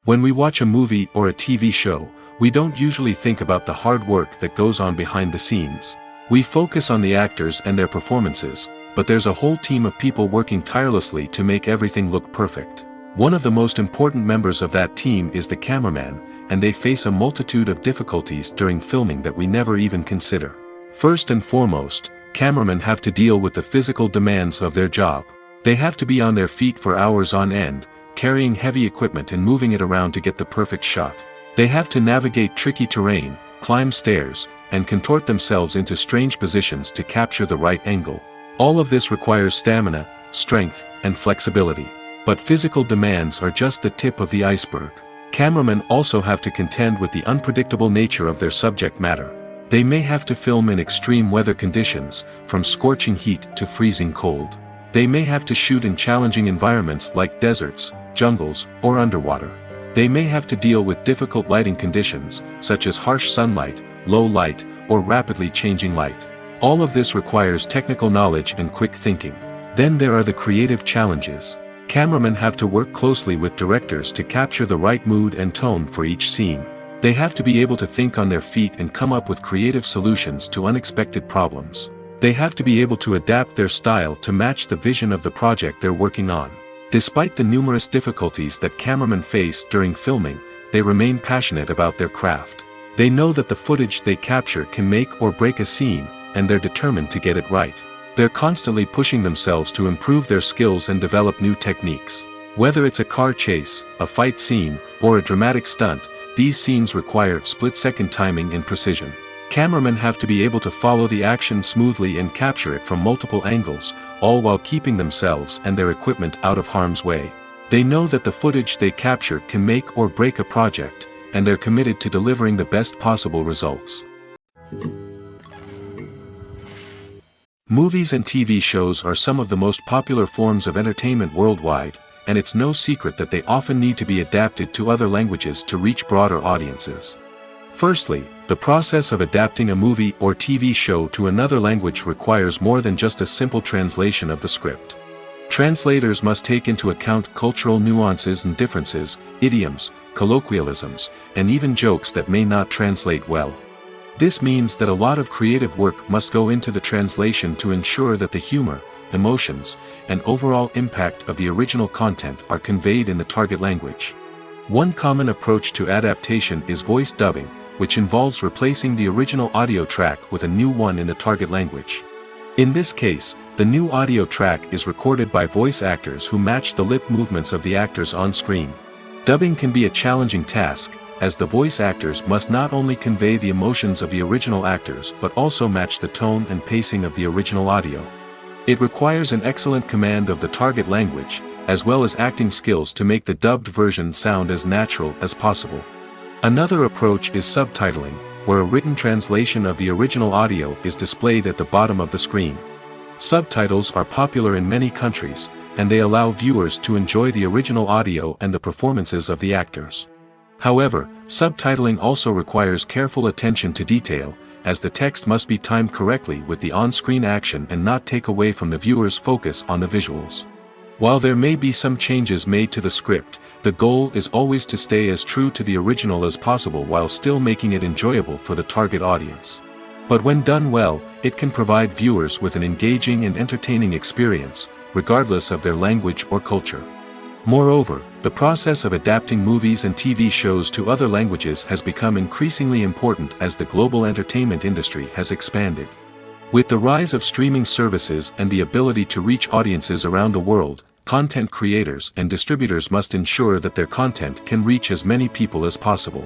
When we watch a movie or a TV show, we don't usually think about the hard work that goes on behind the scenes. We focus on the actors and their performances, but there's a whole team of people working tirelessly to make everything look perfect. One of the most important members of that team is the cameraman, and they face a multitude of difficulties during filming that we never even consider. First and foremost, cameramen have to deal with the physical demands of their job. They have to be on their feet for hours on end, carrying heavy equipment and moving it around to get the perfect shot. They have to navigate tricky terrain, climb stairs, and contort themselves into strange positions to capture the right angle. All of this requires stamina, strength, and flexibility. But physical demands are just the tip of the iceberg. Cameramen also have to contend with the unpredictable nature of their subject matter. They may have to film in extreme weather conditions, from scorching heat to freezing cold. They may have to shoot in challenging environments like deserts, jungles, or underwater. They may have to deal with difficult lighting conditions, such as harsh sunlight, low light, or rapidly changing light. All of this requires technical knowledge and quick thinking. Then there are the creative challenges. Cameramen have to work closely with directors to capture the right mood and tone for each scene. They have to be able to think on their feet and come up with creative solutions to unexpected problems. They have to be able to adapt their style to match the vision of the project they're working on. Despite the numerous difficulties that cameramen face during filming, they remain passionate about their craft. They know that the footage they capture can make or break a scene, and they're determined to get it right. They're constantly pushing themselves to improve their skills and develop new techniques. Whether it's a car chase, a fight scene, or a dramatic stunt, these scenes require split-second timing and precision. Cameramen have to be able to follow the action smoothly and capture it from multiple angles, all while keeping themselves and their equipment out of harm's way. They know that the footage they capture can make or break a project, and they're committed to delivering the best possible results. Movies and TV shows are some of the most popular forms of entertainment worldwide, and it's no secret that they often need to be adapted to other languages to reach broader audiences. Firstly, The process of adapting a movie or TV show to another language requires more than just a simple translation of the script. Translators must take into account cultural nuances and differences, idioms, colloquialisms, and even jokes that may not translate well. This means that a lot of creative work must go into the translation to ensure that the humor, emotions, and overall impact of the original content are conveyed in the target language. One common approach to adaptation is voice dubbing, which involves replacing the original audio track with a new one in the target language. In this case, the new audio track is recorded by voice actors who match the lip movements of the actors on screen. Dubbing can be a challenging task, as the voice actors must not only convey the emotions of the original actors but also match the tone and pacing of the original audio. It requires an excellent command of the target language, as well as acting skills to make the dubbed version sound as natural as possible. Another approach is subtitling, where a written translation of the original audio is displayed at the bottom of the screen. Subtitles are popular in many countries, and they allow viewers to enjoy the original audio and the performances of the actors. However, subtitling also requires careful attention to detail, as the text must be timed correctly with the on-screen action and not take away from the viewer's focus on the visuals. While there may be some changes made to the script, the goal is always to stay as true to the original as possible while still making it enjoyable for the target audience. But when done well, it can provide viewers with an engaging and entertaining experience, regardless of their language or culture. Moreover, the process of adapting movies and TV shows to other languages has become increasingly important as the global entertainment industry has expanded. With the rise of streaming services and the ability to reach audiences around the world, content creators and distributors must ensure that their content can reach as many people as possible.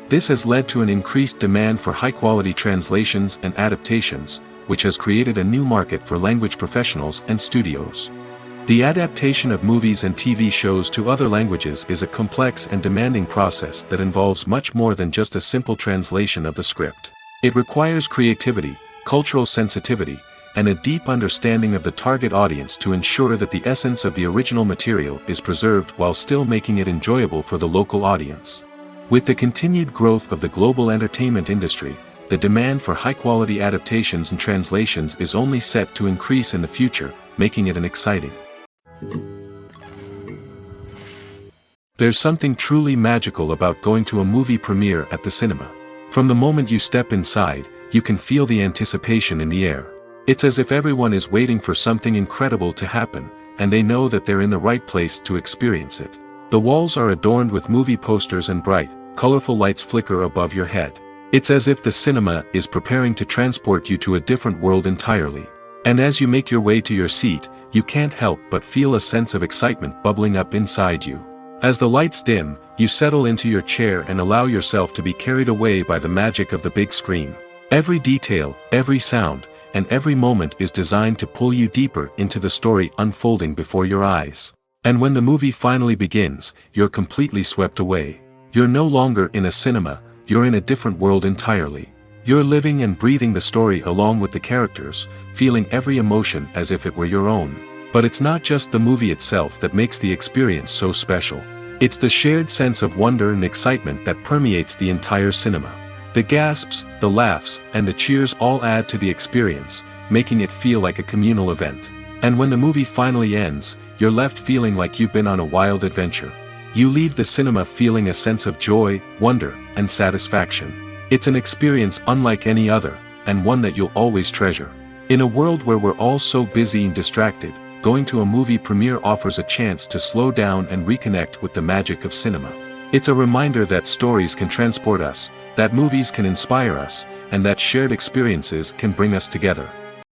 This has led to an increased demand for high-quality translations and adaptations, which has created a new market for language professionals and studios. The adaptation of movies and TV shows to other languages is a complex and demanding process that involves much more than just a simple translation of the script. It requires creativity, cultural sensitivity, and a deep understanding of the target audience to ensure that the essence of the original material is preserved while still making it enjoyable for the local audience. With the continued growth of the global entertainment industry, the demand for high-quality adaptations and translations is only set to increase in the future, making it an exciting. There's something truly magical about going to a movie premiere at the cinema. From the moment you step inside, you can feel the anticipation in the air. It's as if everyone is waiting for something incredible to happen, and they know that they're in the right place to experience it. The walls are adorned with movie posters and bright, colorful lights flicker above your head. It's as if the cinema is preparing to transport you to a different world entirely. And as you make your way to your seat, you can't help but feel a sense of excitement bubbling up inside you. As the lights dim, you settle into your chair and allow yourself to be carried away by the magic of the big screen. Every detail, every sound, and every moment is designed to pull you deeper into the story unfolding before your eyes. And when the movie finally begins, you're completely swept away. You're no longer in a cinema, you're in a different world entirely. You're living and breathing the story along with the characters, feeling every emotion as if it were your own. But it's not just the movie itself that makes the experience so special. It's the shared sense of wonder and excitement that permeates the entire cinema. The gasps, the laughs, and the cheers all add to the experience, making it feel like a communal event. And when the movie finally ends, you're left feeling like you've been on a wild adventure. You leave the cinema feeling a sense of joy, wonder, and satisfaction. It's an experience unlike any other, and one that you'll always treasure. In a world where we're all so busy and distracted, going to a movie premiere offers a chance to slow down and reconnect with the magic of cinema. It's a reminder that stories can transport us, that movies can inspire us, and that shared experiences can bring us together.